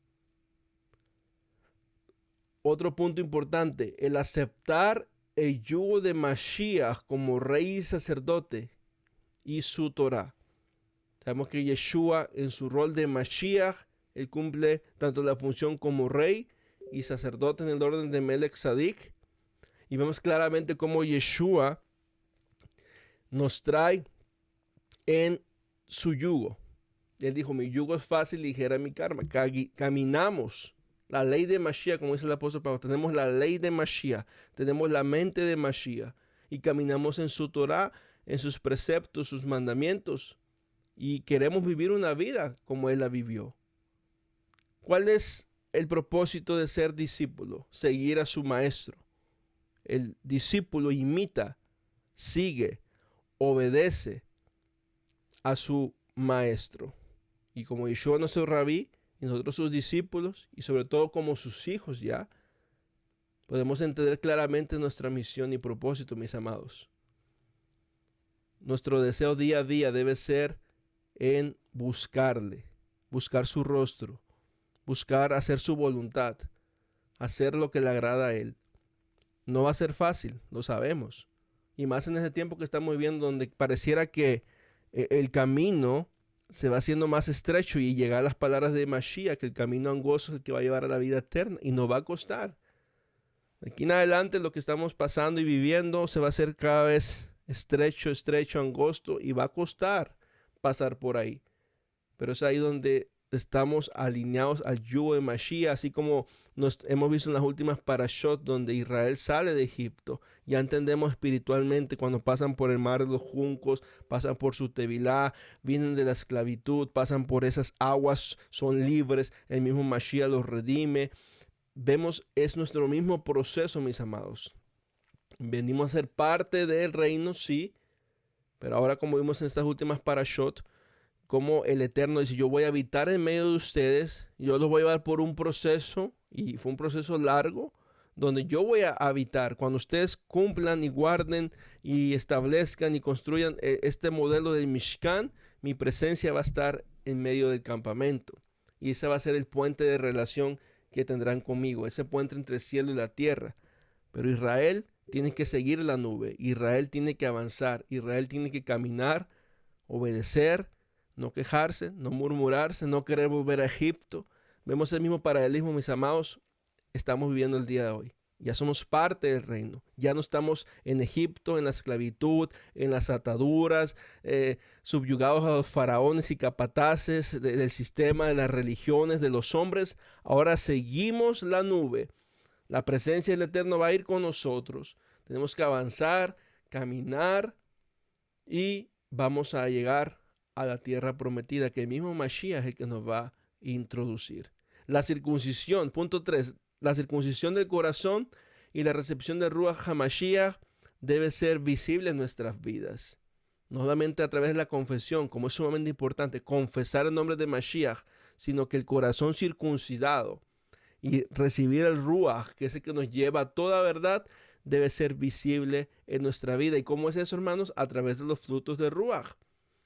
Otro punto importante, el aceptar el yugo de Mashiach como rey y sacerdote y su Torah. Sabemos que Yeshua en su rol de Mashiach, él cumple tanto la función como rey y sacerdote en el orden de Melech Sadik. Y vemos claramente cómo Yeshua nos trae en su yugo. Él dijo, mi yugo es fácil y ligera mi carga. Caminamos La ley de Mashiach, como dice el apóstol Pablo, tenemos la ley de Mashiach, tenemos la mente de Mashiach y caminamos en su Torah, en sus preceptos, sus mandamientos y queremos vivir una vida como Él la vivió. ¿Cuál es el propósito de ser discípulo? Seguir a su maestro. El discípulo imita, sigue, obedece a su maestro. Y como Yeshua nuestro rabí, y nosotros sus discípulos, y sobre todo como sus hijos ya, podemos entender claramente nuestra misión y propósito, mis amados. Nuestro deseo día a día debe ser en buscarle, buscar su rostro, buscar hacer su voluntad, hacer lo que le agrada a Él. No va a ser fácil, lo sabemos. Y más en ese tiempo que estamos viviendo donde pareciera que el camino se va haciendo más estrecho y llegar a las palabras de Mashiach, que el camino angosto es el que va a llevar a la vida eterna y nos va a costar. De aquí en adelante lo que estamos pasando y viviendo se va a hacer cada vez estrecho, estrecho, angosto y va a costar pasar por ahí. Pero es ahí donde estamos alineados al yugo de Mashiach, así como nos hemos visto en las últimas parashot donde Israel sale de Egipto. Ya entendemos espiritualmente cuando pasan por el mar de los juncos, pasan por su tevilá, vienen de la esclavitud, pasan por esas aguas, son libres, el mismo Mashiach los redime. Vemos, es nuestro mismo proceso, mis amados. Venimos a ser parte del reino, sí, pero ahora como vimos en estas últimas parashot, como el Eterno dice, yo voy a habitar en medio de ustedes, yo los voy a llevar por un proceso, y fue un proceso largo, donde yo voy a habitar. Cuando ustedes cumplan y guarden y establezcan y construyan este modelo del Mishkan, mi presencia va a estar en medio del campamento. Y ese va a ser el puente de relación que tendrán conmigo, ese puente entre el cielo y la tierra. Pero Israel tiene que seguir la nube, Israel tiene que avanzar, Israel tiene que caminar, obedecer, no quejarse, no murmurarse, no querer volver a Egipto. Vemos el mismo paralelismo, mis amados, estamos viviendo el día de hoy. Ya somos parte del reino. Ya no estamos en Egipto, en la esclavitud, en las ataduras, subyugados a los faraones y capataces del sistema, de las religiones, de los hombres. Ahora seguimos la nube. La presencia del Eterno va a ir con nosotros. Tenemos que avanzar, caminar y vamos a llegar a la tierra prometida, que el mismo Mashiach es el que nos va a introducir. La circuncisión, punto 3, la circuncisión del corazón y la recepción del Ruach HaMashiach debe ser visible en nuestras vidas. No solamente a través de la confesión, como es sumamente importante, confesar el nombre de Mashiach, sino que el corazón circuncidado y recibir el Ruach, que es el que nos lleva a toda verdad, debe ser visible en nuestra vida. ¿Y cómo es eso, hermanos? A través de los frutos de Ruach.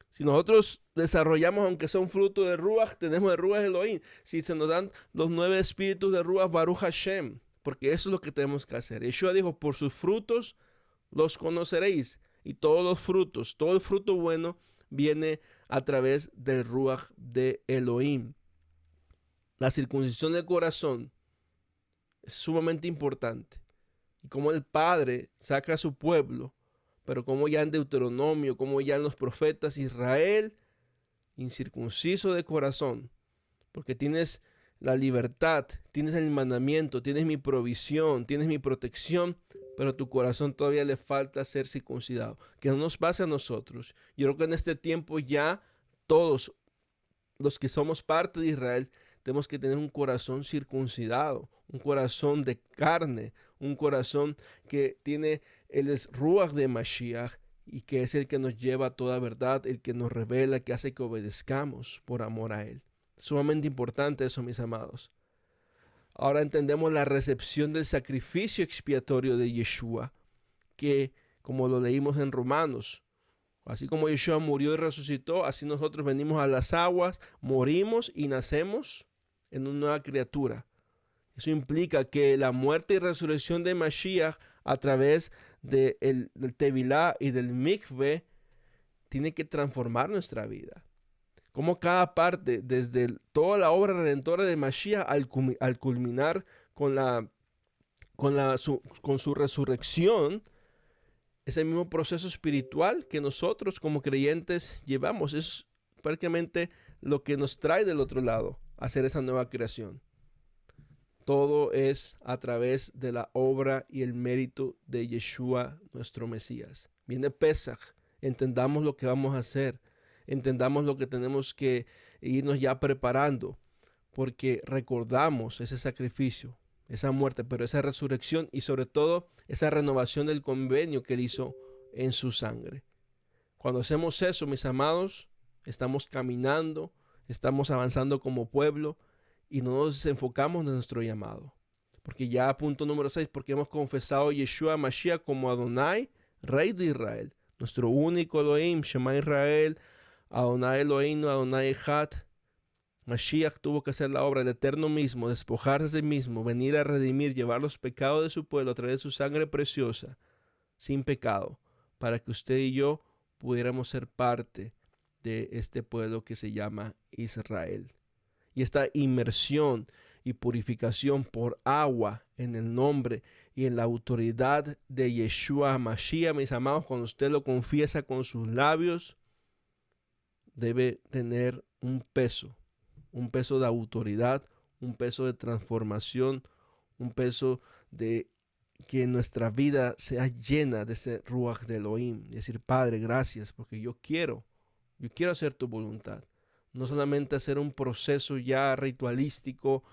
Si nosotros desarrollamos, aunque sea un fruto de Ruach, tenemos el Ruach Elohim. Si se nos dan los 9 espíritus de Ruach, Baruch Hashem, porque eso es lo que tenemos que hacer. Yeshua dijo, por sus frutos los conoceréis. Y todos los frutos, todo el fruto bueno viene a través del Ruach de Elohim. La circuncisión del corazón es sumamente importante. Y como el Padre saca a su pueblo, pero como ya en Deuteronomio, como ya en los profetas, Israel, incircunciso de corazón, porque tienes la libertad, tienes el mandamiento, tienes mi provisión, tienes mi protección, pero a tu corazón todavía le falta ser circuncidado. Que no nos pase a nosotros. Yo creo que en este tiempo ya todos los que somos parte de Israel tenemos que tener un corazón circuncidado, un corazón de carne, un corazón que tiene el Ruach de Mashiach y que es el que nos lleva a toda verdad, el que nos revela, que hace que obedezcamos por amor a Él. Sumamente importante eso, mis amados. Ahora entendemos la recepción del sacrificio expiatorio de Yeshua, que como lo leímos en Romanos, así como Yeshua murió y resucitó, así nosotros venimos a las aguas, morimos y nacemos en una nueva criatura. Eso implica que la muerte y resurrección de Mashiach a través del Tevilá y del Mikve tiene que transformar nuestra vida. Como cada parte, desde toda la obra redentora de Mashiach al culminar con su resurrección, es el mismo proceso espiritual que nosotros como creyentes llevamos. Es prácticamente lo que nos trae del otro lado, hacer esa nueva creación. todo es a través de la obra y el mérito de Yeshua, nuestro Mesías. Viene Pesaj, entendamos lo que vamos a hacer, entendamos lo que tenemos que irnos ya preparando, porque recordamos ese sacrificio, esa muerte, pero esa resurrección y sobre todo esa renovación del convenio que él hizo en su sangre. Cuando hacemos eso, mis amados, estamos caminando, estamos avanzando como pueblo y no nos desenfocamos de nuestro llamado. Porque ya punto número 6, porque hemos confesado a Yeshua Mashiach como Adonai, Rey de Israel, nuestro único Elohim, Shema Israel, Adonai Elohim, Adonai Echad. Mashiach tuvo que hacer la obra, el Eterno mismo, despojarse de sí mismo, venir a redimir, llevar los pecados de su pueblo a través de su sangre preciosa, sin pecado, para que usted y yo pudiéramos ser parte de este pueblo que se llama Israel. Y esta inmersión y purificación por agua en el nombre y en la autoridad de Yeshua Mashiach, mis amados, cuando usted lo confiesa con sus labios, debe tener un peso de autoridad, un peso de transformación, un peso de que nuestra vida sea llena de ese Ruach de Elohim. Decir, Padre, gracias, porque yo quiero hacer tu voluntad. No solamente hacer un proceso ya ritualístico,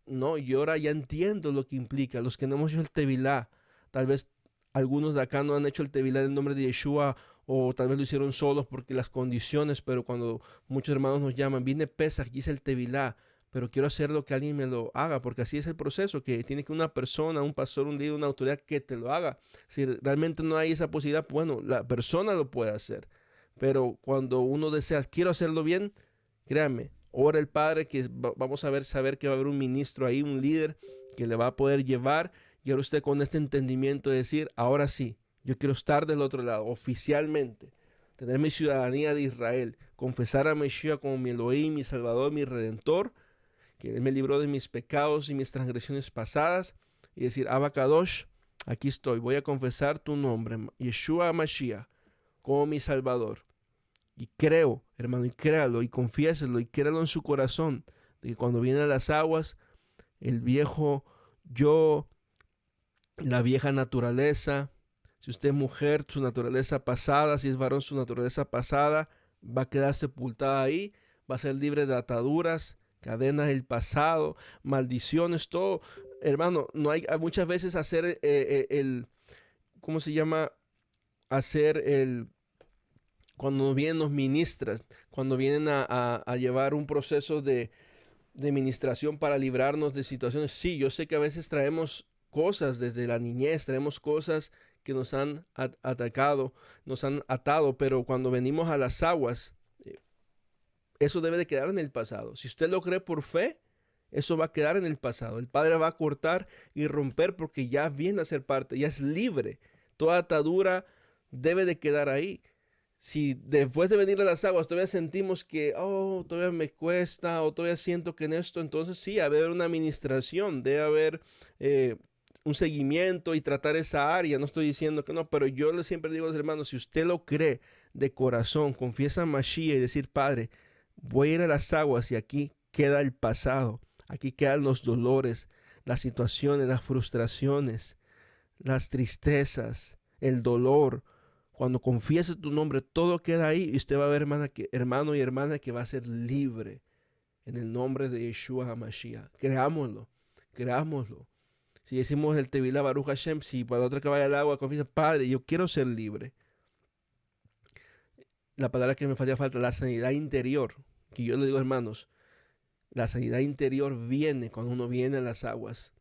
no, yo ahora ya entiendo lo que implica. Los que no hemos hecho el Tevilá, tal vez algunos de acá no han hecho el Tevilá en el nombre de Yeshua, o tal vez lo hicieron solos porque las condiciones, pero cuando muchos hermanos nos llaman, viene Pesaj, hice el Tevilá, pero quiero hacerlo que alguien me lo haga, porque así es el proceso, que tiene que una persona, un pastor, un líder, una autoridad que te lo haga. Si realmente no hay esa posibilidad, bueno, la persona lo puede hacer, pero cuando uno desea, quiero hacerlo bien, créanme, ora el Padre que vamos a saber que va a haber un ministro ahí, un líder que le va a poder llevar, y ahora usted con este entendimiento de decir, ahora sí, yo quiero estar del otro lado, oficialmente, tener mi ciudadanía de Israel, confesar a Mashiach como mi Elohim, mi Salvador, mi Redentor, que Él me libró de mis pecados y mis transgresiones pasadas, y decir, Abba Kadosh, aquí estoy, voy a confesar tu nombre, Yeshua Mashiach, como mi Salvador. Y creo, hermano, y créalo, y confiéselo, y créalo en su corazón, de que cuando vienen las aguas, el viejo yo, la vieja naturaleza, si usted es mujer, su naturaleza pasada, si es varón, su naturaleza pasada, va a quedar sepultada ahí, va a ser libre de ataduras, cadenas del pasado, maldiciones, todo. Hermano, no hay muchas veces hacer ¿cómo se llama? Hacer cuando vienen los ministras, cuando vienen a llevar un proceso de administración para librarnos de situaciones. Sí, yo sé que a veces traemos cosas desde la niñez, traemos cosas que nos han atacado, nos han atado, pero cuando venimos a las aguas, eso debe de quedar en el pasado. Si usted lo cree por fe, eso va a quedar en el pasado. El Padre va a cortar y romper porque ya viene a ser parte, ya es libre. Toda atadura debe de quedar ahí. Si después de venir a las aguas todavía sentimos que, oh, todavía me cuesta o todavía siento que en esto, entonces sí, debe haber una administración, debe haber un seguimiento y tratar esa área. No estoy diciendo que no, pero yo le siempre digo a los hermanos, si usted lo cree de corazón, confiesa a Mashiach y decir, Padre, voy a ir a las aguas y aquí queda el pasado, aquí quedan los dolores, las situaciones, las frustraciones, las tristezas, el dolor. Cuando confiese tu nombre, todo queda ahí y usted va a ver, hermano y hermana, que va a ser libre en el nombre de Yeshua HaMashiach. Creámoslo, creámoslo. Si decimos el Tevilá Baruch Hashem, si para otro que vaya al agua confiesa, Padre, yo quiero ser libre. La palabra que me falta, la sanidad interior, que yo le digo, hermanos, la sanidad interior viene cuando uno viene a las aguas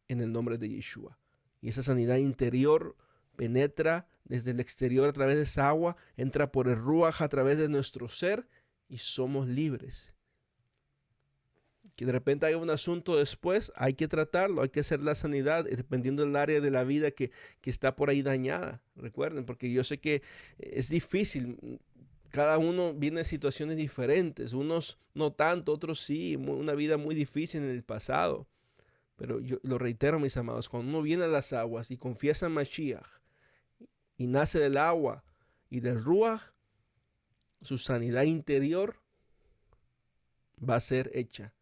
en el nombre de Yeshua. Y esa sanidad interior penetra desde el exterior a través de esa agua, entra por el Ruach a través de nuestro ser y somos libres. Que de repente haya un asunto después, hay que tratarlo, hay que hacer la sanidad, dependiendo del área de la vida que está por ahí dañada. Recuerden, porque yo sé que es difícil. Cada uno viene de situaciones diferentes, unos no tanto, otros sí, una vida muy difícil en el pasado. Pero yo lo reitero, mis amados, cuando uno viene a las aguas y confiesa en Mashiach y nace del agua y del Ruach, su sanidad interior va a ser hecha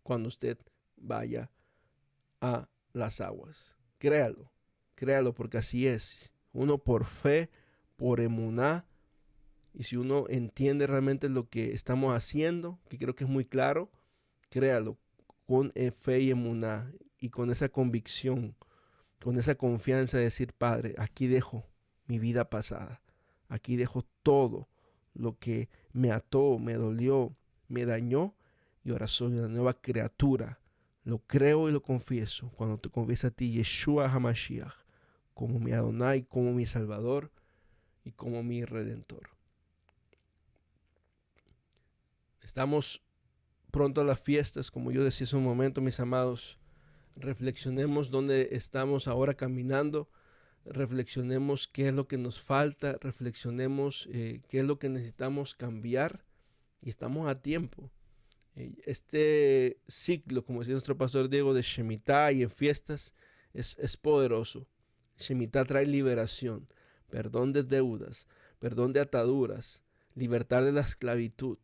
cuando usted vaya a las aguas. Créalo, créalo, porque así es. Uno por fe, por emuná, y si uno entiende realmente lo que estamos haciendo, que creo que es muy claro, créalo con fe y emuná, y con esa convicción, con esa confianza de decir, Padre, aquí dejo mi vida pasada, aquí dejo todo lo que me ató, me dolió, me dañó, y ahora soy una nueva criatura. Lo creo y lo confieso cuando te confieso a ti, Yeshua HaMashiach, como mi Adonai, como mi Salvador y como mi Redentor. Estamos pronto a las fiestas, como yo decía hace un momento, mis amados. Reflexionemos dónde estamos ahora caminando, reflexionemos qué es lo que nos falta, reflexionemos qué es lo que necesitamos cambiar, y estamos a tiempo. Este ciclo, como decía nuestro pastor Diego, de Shemitah y en fiestas es poderoso. Shemitah trae liberación, perdón de deudas, perdón de ataduras, libertad de la esclavitud.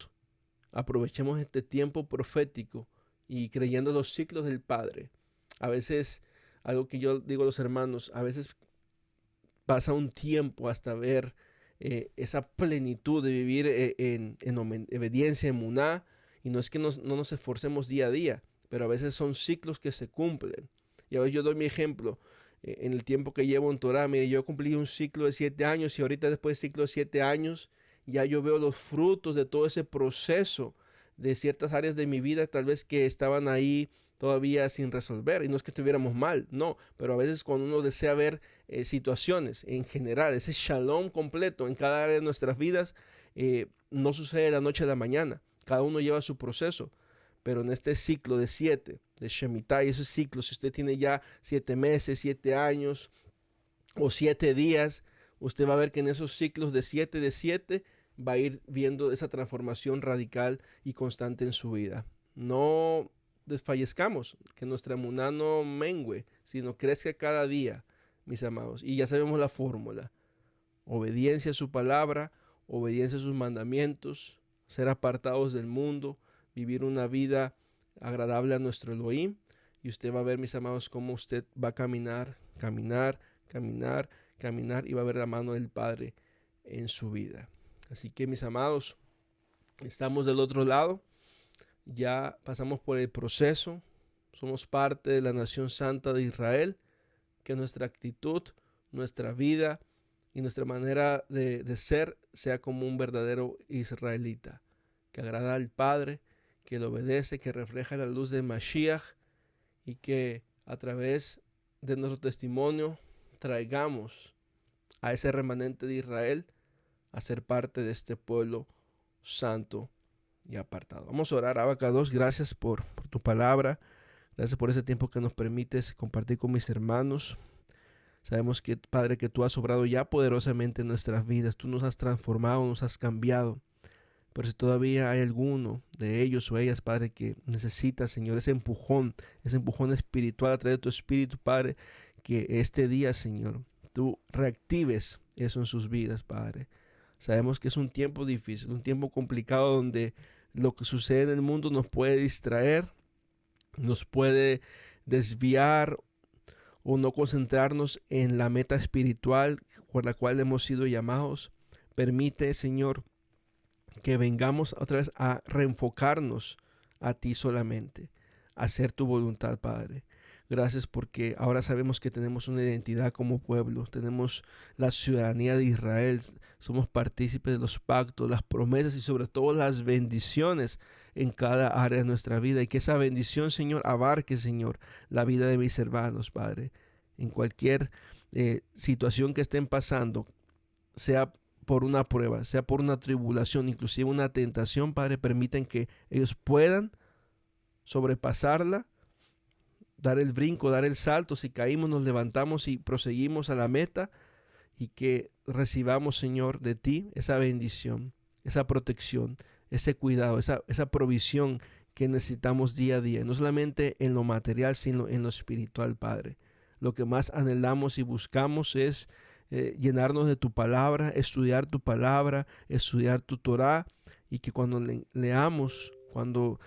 Aprovechemos este tiempo profético y creyendo los ciclos del Padre. A veces, algo que yo digo a los hermanos, a veces pasa un tiempo hasta ver esa plenitud de vivir en obediencia, en muná, y no es que no nos esforcemos día a día, pero a veces son ciclos que se cumplen. Y a veces yo doy mi ejemplo, en el tiempo que llevo en Torah, mire, yo cumplí un ciclo de 7 años, y ahorita después del ciclo de 7 años, ya yo veo los frutos de todo ese proceso de ciertas áreas de mi vida, tal vez que estaban ahí todavía sin resolver. Y no es que estuviéramos mal, no, pero a veces cuando uno desea ver situaciones en general, ese shalom completo en cada área de nuestras vidas, no sucede de la noche a la mañana. Cada uno lleva su proceso. Pero en este ciclo de 7, de Shemitah, y ese ciclo, si usted tiene ya 7 meses, 7 años o 7 días, usted va a ver que en esos ciclos de 7 va a ir viendo esa transformación radical y constante en su vida. No desfallezcamos, que nuestra emuná no mengue, sino crezca cada día, mis amados. Y ya sabemos la fórmula: obediencia a su palabra, obediencia a sus mandamientos, ser apartados del mundo, vivir una vida agradable a nuestro Elohim. Y usted va a ver, mis amados, cómo usted va a caminar, caminar, caminar, caminar, y va a ver la mano del Padre en su vida. Así que, mis amados, estamos del otro lado. Ya pasamos por el proceso, somos parte de la nación santa de Israel. Que nuestra actitud, nuestra vida y nuestra manera de ser sea como un verdadero israelita, que agrada al Padre, que le obedece, que refleja la luz de Mashiach, y que a través de nuestro testimonio traigamos a ese remanente de Israel a ser parte de este pueblo santo y apartado. Vamos a orar. Abacados, gracias por tu palabra. Gracias por ese tiempo que nos permites compartir con mis hermanos. Sabemos que, Padre, que tú has obrado ya poderosamente en nuestras vidas. Tú nos has transformado, nos has cambiado. Pero si todavía hay alguno de ellos o ellas, Padre, que necesita, Señor, ese empujón espiritual a través de tu Espíritu, Padre, que este día, Señor, tú reactives eso en sus vidas, Padre. Sabemos que es un tiempo difícil, un tiempo complicado, donde lo que sucede en el mundo nos puede distraer, nos puede desviar o no concentrarnos en la meta espiritual por la cual hemos sido llamados. Permite, Señor, que vengamos otra vez a reenfocarnos a ti solamente, a hacer tu voluntad, Padre. Gracias porque ahora sabemos que tenemos una identidad como pueblo, tenemos la ciudadanía de Israel, somos partícipes de los pactos, las promesas y sobre todo las bendiciones en cada área de nuestra vida, y que esa bendición, Señor, abarque, Señor, la vida de mis hermanos, Padre, en cualquier situación que estén pasando, sea por una prueba, sea por una tribulación, inclusive una tentación, Padre, permiten que ellos puedan sobrepasarla, dar el brinco, dar el salto. Si caímos, nos levantamos y proseguimos a la meta, y que recibamos, Señor, de ti esa bendición, esa protección, ese cuidado, esa provisión que necesitamos día a día, no solamente en lo material, sino en lo espiritual, Padre. Lo que más anhelamos y buscamos es llenarnos de tu palabra, estudiar tu palabra, estudiar tu Torah, y que cuando leamos, cuando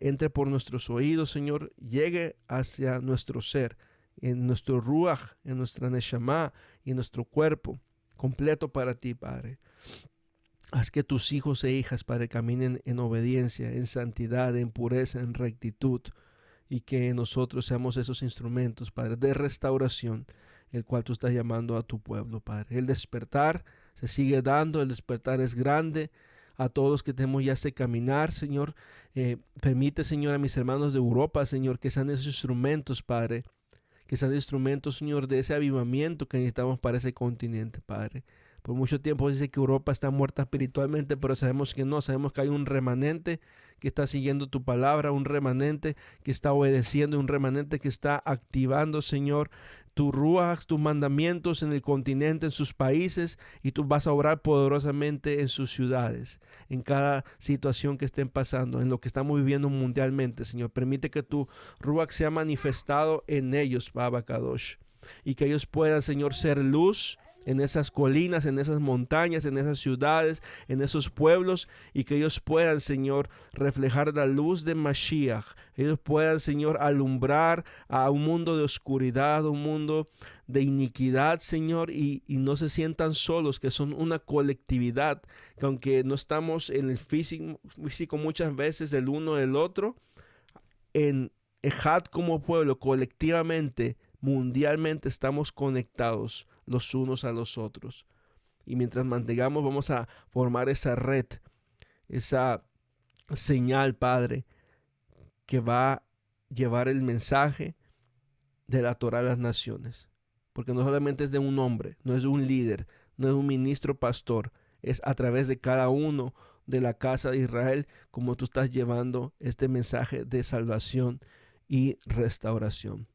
entre por nuestros oídos, Señor, llegue hacia nuestro ser, en nuestro ruach, en nuestra neshama y en nuestro cuerpo, completo para ti, Padre. Haz que tus hijos e hijas, Padre, caminen en obediencia, en santidad, en pureza, en rectitud, y que nosotros seamos esos instrumentos, Padre, de restauración, el cual tú estás llamando a tu pueblo, Padre. El despertar se sigue dando, el despertar es grande. A todos que tenemos ya este caminar, Señor, permite, Señor, a mis hermanos de Europa, Señor, que sean esos instrumentos, Padre, que sean instrumentos, Señor, de ese avivamiento que necesitamos para ese continente, Padre. Por mucho tiempo dice que Europa está muerta espiritualmente, pero sabemos que no, sabemos que hay un remanente que está siguiendo tu palabra, un remanente que está obedeciendo, un remanente que está activando, Señor, tus ruach, tus mandamientos en el continente, en sus países, y tú vas a obrar poderosamente en sus ciudades, en cada situación que estén pasando, en lo que estamos viviendo mundialmente, Señor. Permite que tu ruach sea manifestado en ellos, Baba Kadosh, y que ellos puedan, Señor, ser luz en esas colinas, en esas montañas, en esas ciudades, en esos pueblos, y que ellos puedan, Señor, reflejar la luz de Mashiach. Ellos puedan, Señor, alumbrar a un mundo de oscuridad, un mundo de iniquidad, Señor, y no se sientan solos, que son una colectividad, que aunque no estamos en el físico muchas veces el uno del otro, en Ejad como pueblo, colectivamente, mundialmente estamos conectados los unos a los otros. Y mientras mantengamos, vamos a formar esa red, esa señal, Padre, que va a llevar el mensaje de la Torah a las naciones. Porque no solamente es de un hombre, no es de un líder, no es de un ministro pastor, es a través de cada uno de la casa de Israel como tú estás llevando este mensaje de salvación y restauración.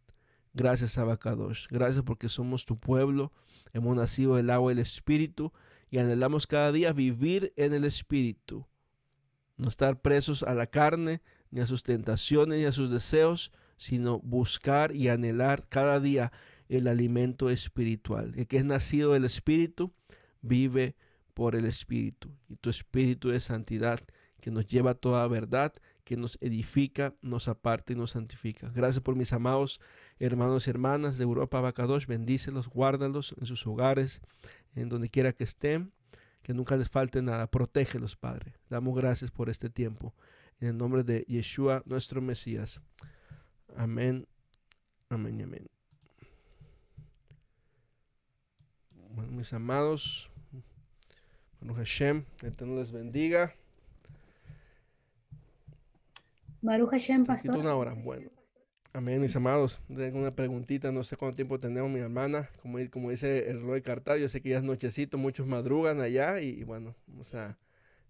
Gracias, Abacadosh. Gracias porque somos tu pueblo. Hemos nacido del agua y el espíritu y anhelamos cada día vivir en el espíritu. No estar presos a la carne, ni a sus tentaciones, ni a sus deseos, sino buscar y anhelar cada día el alimento espiritual. El que es nacido del espíritu vive por el espíritu. Y tu espíritu es santidad, que nos lleva a toda verdad, que nos edifica, nos aparta y nos santifica. Gracias por mis amados hermanos y hermanas de Europa, Abacadosh. Bendícelos, guárdalos en sus hogares, en donde quiera que estén, que nunca les falte nada. Protégelos, Padre. Damos gracias por este tiempo. En el nombre de Yeshua, nuestro Mesías. Amén, amén y amén. Bueno, mis amados, Baruch Hashem, el Eterno les bendiga. Baruch Hashem, Tantito pastor. una hora, bueno. Amén, mis amados. Tengo una preguntita, no sé cuánto tiempo tenemos, mi hermana. Como dice el Roy Cartal, yo sé que ya es nochecito, muchos madrugan allá y bueno, vamos a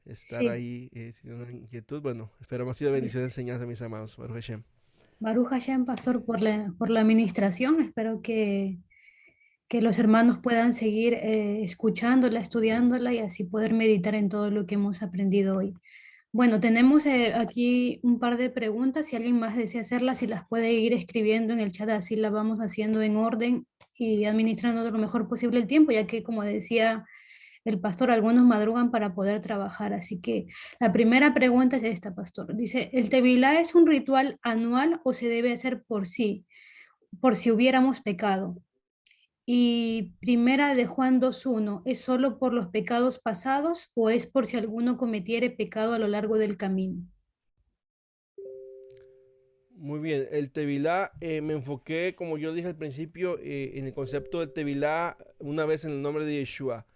estar Sí, ahí sin una inquietud. Bueno, espero más sido bendición y enseñanza, mis amados. Baruch Hashem. Baruch Hashem, pastor, por la administración. Espero que los hermanos puedan seguir escuchándola, estudiándola y así poder meditar en todo lo que hemos aprendido hoy. Bueno, tenemos aquí un par de preguntas. Si alguien más desea hacerlas, si las puede ir escribiendo en el chat, así las vamos haciendo en orden y administrando lo mejor posible el tiempo, ya que, como decía el pastor, algunos madrugan para poder trabajar. Así que la primera pregunta es esta, pastor. Dice, ¿el Tevilá es un ritual anual o se debe hacer por si hubiéramos pecado? Y primera de Juan 2:1, ¿es solo por los pecados pasados o es por si alguno cometiere pecado a lo largo del camino? Muy bien, el Tevilá, me enfoqué, como yo dije al principio, en el concepto del Tevilá una vez en el nombre de Yeshua.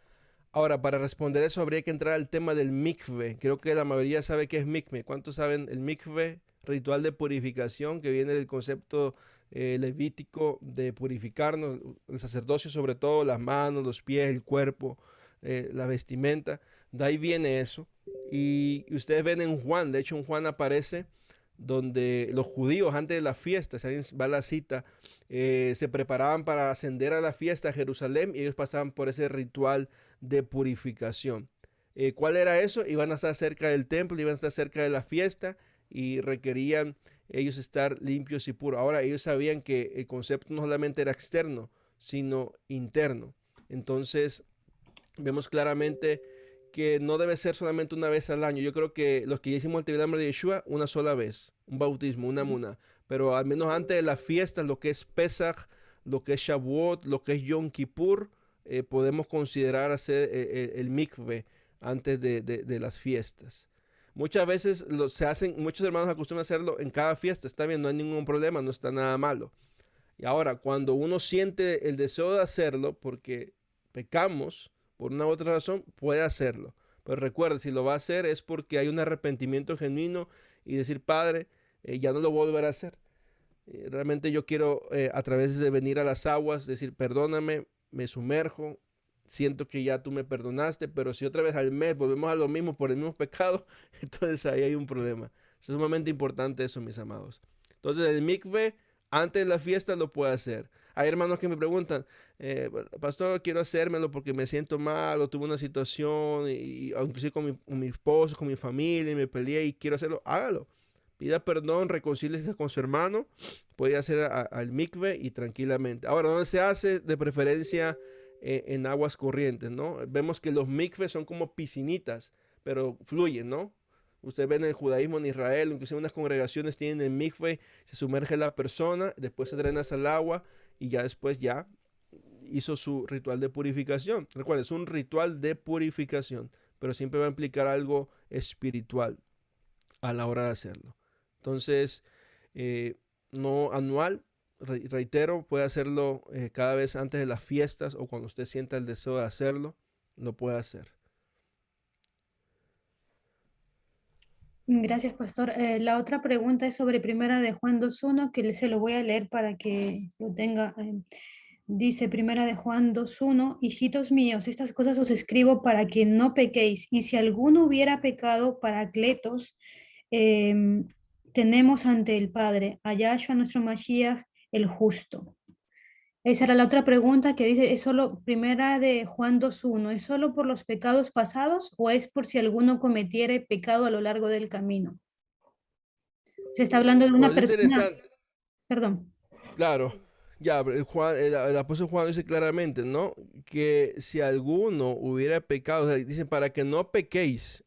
Ahora, para responder eso habría que entrar al tema del mikve. Creo que la mayoría sabe qué es mikve. ¿Cuántos saben el mikve? Ritual de purificación que viene del concepto levítico de purificarnos, el sacerdocio sobre todo, las manos, los pies, el cuerpo, la vestimenta. De ahí viene eso. Y ustedes ven en Juan, de hecho en Juan aparece donde los judíos antes de la fiesta, si alguien va a la cita, se preparaban para ascender a la fiesta a Jerusalén y ellos pasaban por ese ritual de purificación. ¿Cuál era eso? Iban a estar cerca del templo, iban a estar cerca de la fiesta y requerían ellos estar limpios y puros. Ahora ellos sabían que el concepto no solamente era externo, sino interno. Entonces vemos claramente que no debe ser solamente una vez al año. Yo creo que los que ya hicimos el Tevilam de Yeshua, una sola vez, un bautismo, una muna. Pero al menos antes de las fiestas, lo que es Pesach, lo que es Shavuot, lo que es Yom Kippur, podemos considerar hacer el mikve antes de las fiestas. Muchas veces se hacen, muchos hermanos acostumbran a hacerlo en cada fiesta, está bien, no hay ningún problema, no está nada malo. Y ahora, cuando uno siente el deseo de hacerlo, porque pecamos, por una u otra razón, puede hacerlo. Pero recuerda, si lo va a hacer es porque hay un arrepentimiento genuino y decir, Padre, ya no lo volveré a hacer. Realmente yo quiero, a través de venir a las aguas, decir, perdóname, me sumerjo, siento que ya tú me perdonaste, pero si otra vez al mes volvemos a lo mismo por el mismo pecado, entonces ahí hay un problema. Es sumamente importante eso, mis amados. Entonces el mikve, antes de la fiesta lo puede hacer. Hay hermanos que me preguntan, pastor, quiero hacérmelo porque me siento mal o tuve una situación, y inclusive con mi esposo, con mi familia, y me peleé y quiero hacerlo. Hágalo. Pida perdón, reconcíliese con su hermano, puede hacer al mikve y tranquilamente. Ahora, ¿dónde se hace? De preferencia en aguas corrientes, ¿no? Vemos que los mikves son como piscinitas, pero fluyen, ¿no? Usted ve en el judaísmo en Israel, inclusive unas congregaciones tienen el mikve, se sumerge la persona, después se drena al agua y ya después ya hizo su ritual de purificación. Recuerden, es un ritual de purificación, pero siempre va a implicar algo espiritual a la hora de hacerlo. Entonces, eh, no anual, reitero, puede hacerlo cada vez antes de las fiestas o cuando usted sienta el deseo de hacerlo, lo puede hacer. Gracias, pastor. La otra pregunta es sobre Primera de Juan 2:1, que se lo voy a leer para que lo tenga. Dice Primera de Juan 2:1, hijitos míos, estas cosas os escribo para que no pequéis. Y si alguno hubiera pecado, paracletos, tenemos ante el Padre, a Yahshua nuestro Mashiach, el justo. Esa era la otra pregunta que dice, ¿es solo Primera de Juan 2:1, es solo por los pecados pasados o es por si alguno cometiere pecado a lo largo del camino? Se está hablando de Bueno, una es persona, interesante, perdón. claro. Ya, el apóstol Juan dice claramente, ¿no? Que si alguno hubiera pecado, o sea, dice, para que no pequéis,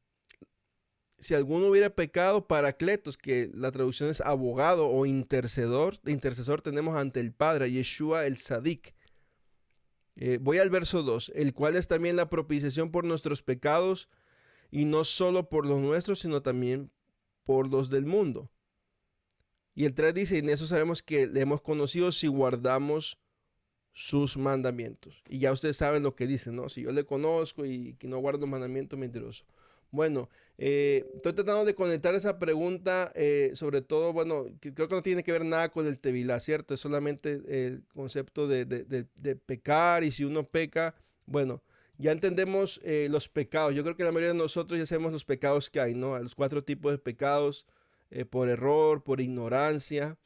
si alguno hubiera pecado, paracletos, que la traducción es abogado o intercesor tenemos ante el Padre, Yeshua el Sadik. Voy al verso 2, el cual es también la propiciación por nuestros pecados, y no solo por los nuestros, sino también por los del mundo. Y el 3 dice, y en eso sabemos que le hemos conocido si guardamos sus mandamientos. Y ya ustedes saben lo que dicen, ¿no? Si yo le conozco y que no guardo mandamientos, mentiroso. Bueno, estoy tratando de conectar esa pregunta, sobre todo, bueno, que creo que no tiene que ver nada con el Tevilá, ¿cierto? Es solamente el concepto de pecar, y si uno peca, bueno, ya entendemos los pecados. Yo creo que la mayoría de nosotros ya sabemos los pecados que hay, ¿no? Los 4 tipos de pecados, por error, por ignorancia,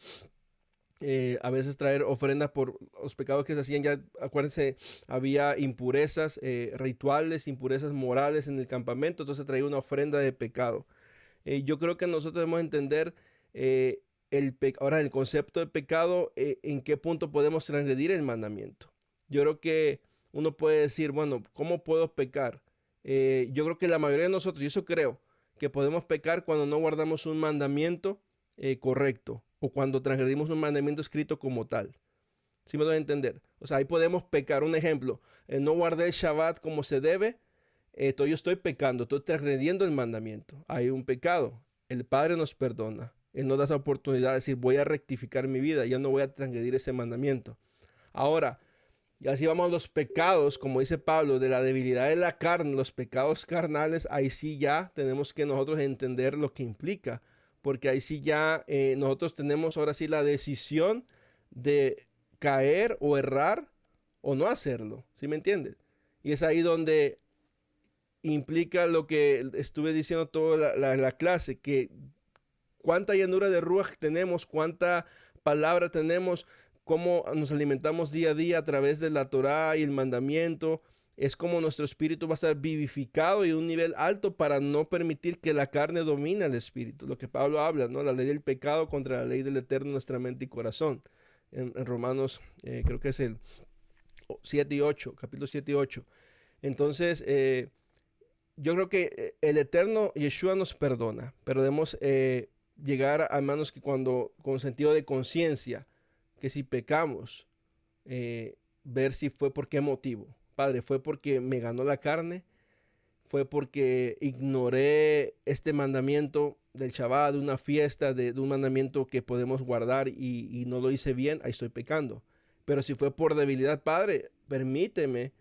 a veces traer ofrendas por los pecados que se hacían. Ya acuérdense, había impurezas rituales, impurezas morales en el campamento, entonces traía una ofrenda de pecado. Yo creo que nosotros debemos entender ahora el concepto de pecado, en qué punto podemos transgredir el mandamiento. Yo creo que uno puede decir, bueno, ¿cómo puedo pecar? Yo creo que la mayoría de nosotros, y eso creo, que podemos pecar cuando no guardamos un mandamiento correcto, o cuando transgredimos un mandamiento escrito como tal. ¿Sí me doy a entender? O sea, ahí podemos pecar. Un ejemplo, no guardé el Shabbat como se debe, yo estoy pecando, estoy transgrediendo el mandamiento. Hay un pecado. El Padre nos perdona. Él nos da esa oportunidad de decir, voy a rectificar mi vida, ya no voy a transgredir ese mandamiento. Ahora, y así vamos a los pecados, como dice Pablo, de la debilidad de la carne, los pecados carnales, ahí sí ya tenemos que nosotros entender lo que implica, porque ahí sí ya nosotros tenemos ahora sí la decisión de caer o errar o no hacerlo, ¿sí me entiendes? Y es ahí donde implica lo que estuve diciendo toda la clase, que cuánta llanura de ruaj tenemos, cuánta palabra tenemos, cómo nos alimentamos día a día a través de la Torá y el mandamiento. Es como nuestro espíritu va a estar vivificado y a un nivel alto para no permitir que la carne domine al espíritu. Lo que Pablo habla, ¿no? La ley del pecado contra la ley del eterno en nuestra mente y corazón. En Romanos, creo que es el 7 y 8, capítulo 7 y 8. Entonces, yo creo que el eterno Yeshua nos perdona, pero debemos llegar a manos que cuando, con sentido de conciencia, que si pecamos, ver si fue por qué motivo. Padre, fue porque me ganó la carne, fue porque ignoré este mandamiento del Shabbat, de una fiesta, de un mandamiento que podemos guardar y no lo hice bien, ahí estoy pecando. Pero si fue por debilidad, Padre, permíteme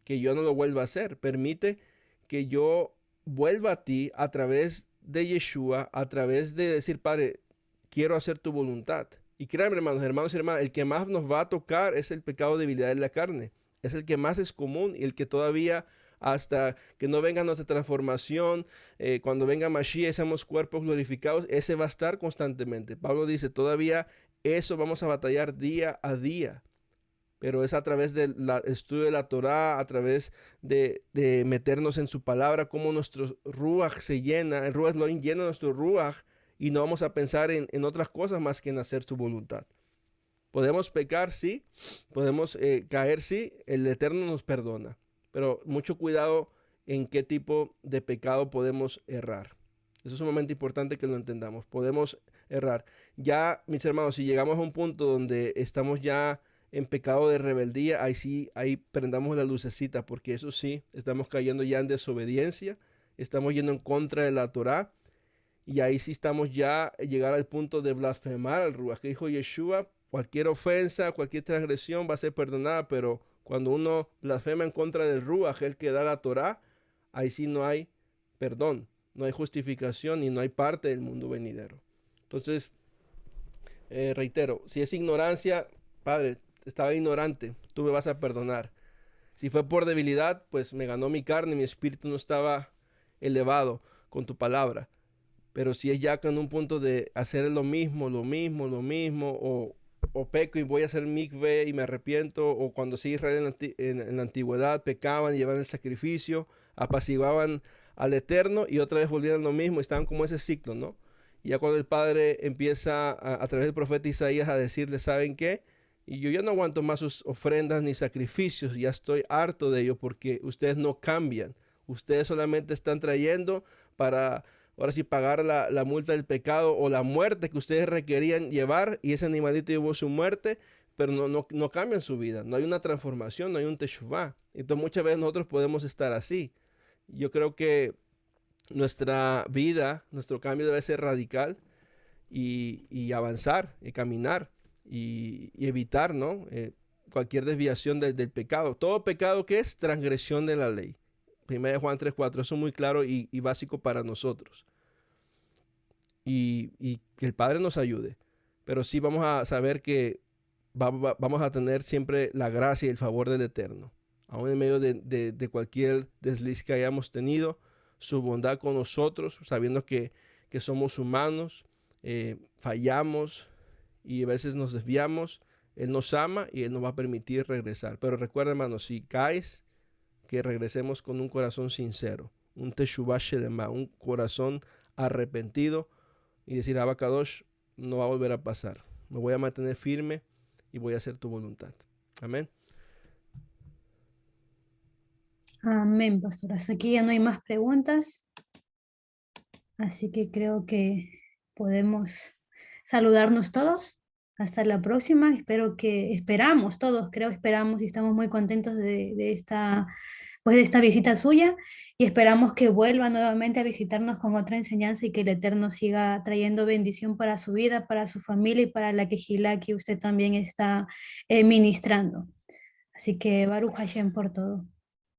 que yo no lo vuelva a hacer. Permite que yo vuelva a ti a través de Yeshua, a través de decir, Padre, quiero hacer tu voluntad. Y créanme, hermanos y hermanas, el que más nos va a tocar es el pecado de debilidad de la carne. Es el que más es común y el que todavía hasta que no venga nuestra transformación, cuando venga Mashiach, seamos cuerpos glorificados, ese va a estar constantemente. Pablo dice, todavía eso vamos a batallar día a día, pero es a través del estudio de la Torá, a través de meternos en su palabra, como nuestro ruach se llena, el ruach Elohim llena nuestro ruach y no vamos a pensar en otras cosas más que en hacer su voluntad. Podemos pecar, sí, podemos caer, sí, el Eterno nos perdona, pero mucho cuidado en qué tipo de pecado podemos errar. Eso es sumamente importante que lo entendamos. Podemos errar. Ya, mis hermanos, si llegamos a un punto donde estamos ya en pecado de rebeldía, ahí sí, ahí prendamos la lucecita, porque eso sí, estamos cayendo ya en desobediencia, estamos yendo en contra de la Torá, y ahí sí estamos ya a llegar al punto de blasfemar al Ruach, que dijo Yeshua, cualquier ofensa, cualquier transgresión va a ser perdonada, pero cuando uno blasfema en contra del Ruach, el que da la Torá, ahí sí no hay perdón, no hay justificación y no hay parte del mundo venidero. Entonces, reitero, si es ignorancia, Padre, estaba ignorante, tú me vas a perdonar. Si fue por debilidad, pues me ganó mi carne, mi espíritu no estaba elevado con tu palabra. Pero si es ya con un punto de hacer lo mismo, o peco y voy a hacer mikve y me arrepiento, o cuando sí Israel en la antigüedad pecaban, llevaban el sacrificio, apaciguaban al Eterno y otra vez volvían lo mismo, estaban como ese ciclo, ¿no? Y ya cuando el Padre empieza a través del profeta Isaías a decirle, ¿saben qué? Y yo ya no aguanto más sus ofrendas ni sacrificios, ya estoy harto de ello porque ustedes no cambian, ustedes solamente están trayendo para ahora sí pagar la multa del pecado o la muerte que ustedes requerían llevar y ese animalito llevó su muerte, pero no cambian su vida, no hay una transformación, no hay un teshuvah. Entonces muchas veces nosotros podemos estar así. Yo creo que nuestra vida, nuestro cambio debe ser radical y avanzar y caminar y evitar, ¿no? Cualquier desviación del pecado. Todo pecado que es transgresión de la ley. 1 Juan 3:4, eso es muy claro y básico para nosotros. Y que el Padre nos ayude. Pero sí vamos a saber que vamos a tener siempre la gracia y el favor del Eterno. Aún en medio de cualquier desliz que hayamos tenido, su bondad con nosotros, sabiendo que somos humanos, fallamos y a veces nos desviamos. Él nos ama y Él nos va a permitir regresar. Pero recuerda, hermanos, si caes, que regresemos con un corazón sincero, un teshuvah shelema, un corazón arrepentido y decir, Abacadosh, no va a volver a pasar. Me voy a mantener firme y voy a hacer tu voluntad. Amén. Amén, pastor. Hasta aquí ya no hay más preguntas, así que creo que podemos saludarnos todos. Hasta la próxima. Esperamos todos, creo, esperamos y estamos muy contentos de esta, pues de esta visita suya y esperamos que vuelva nuevamente a visitarnos con otra enseñanza y que el Eterno siga trayendo bendición para su vida, para su familia y para la quejilá que usted también está ministrando. Así que Baruch Hashem por todo.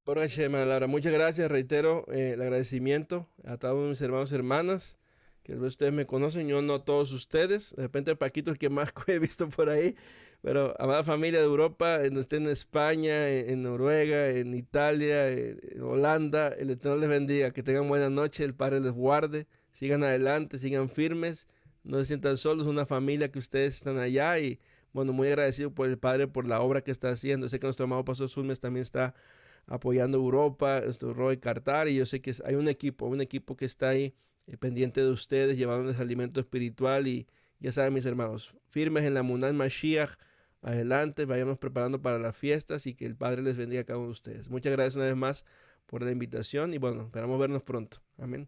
Por Hashem, Laura, muchas gracias. Reitero el agradecimiento a todos mis hermanos y hermanas, que ustedes me conocen, yo no a todos ustedes. De repente Paquito, el que más he visto por ahí. Pero amada familia de Europa, donde estén en España, en Noruega, en Italia, en Holanda, el Eterno les bendiga, que tengan buena noche, el Padre les guarde, sigan adelante, sigan firmes, no se sientan solos, una familia que ustedes están allá y bueno, muy agradecido por el Padre por la obra que está haciendo. Sé que nuestro amado Pastor Zulmes también está apoyando Europa, nuestro Roy Cartar, y yo sé que hay un equipo que está ahí pendiente de ustedes, llevándoles alimento espiritual y ya saben mis hermanos, firmes en la Munal Mashiach, adelante, vayamos preparando para las fiestas y que el Padre les bendiga a cada uno de ustedes. Muchas gracias una vez más por la invitación y bueno, esperamos vernos pronto. Amén.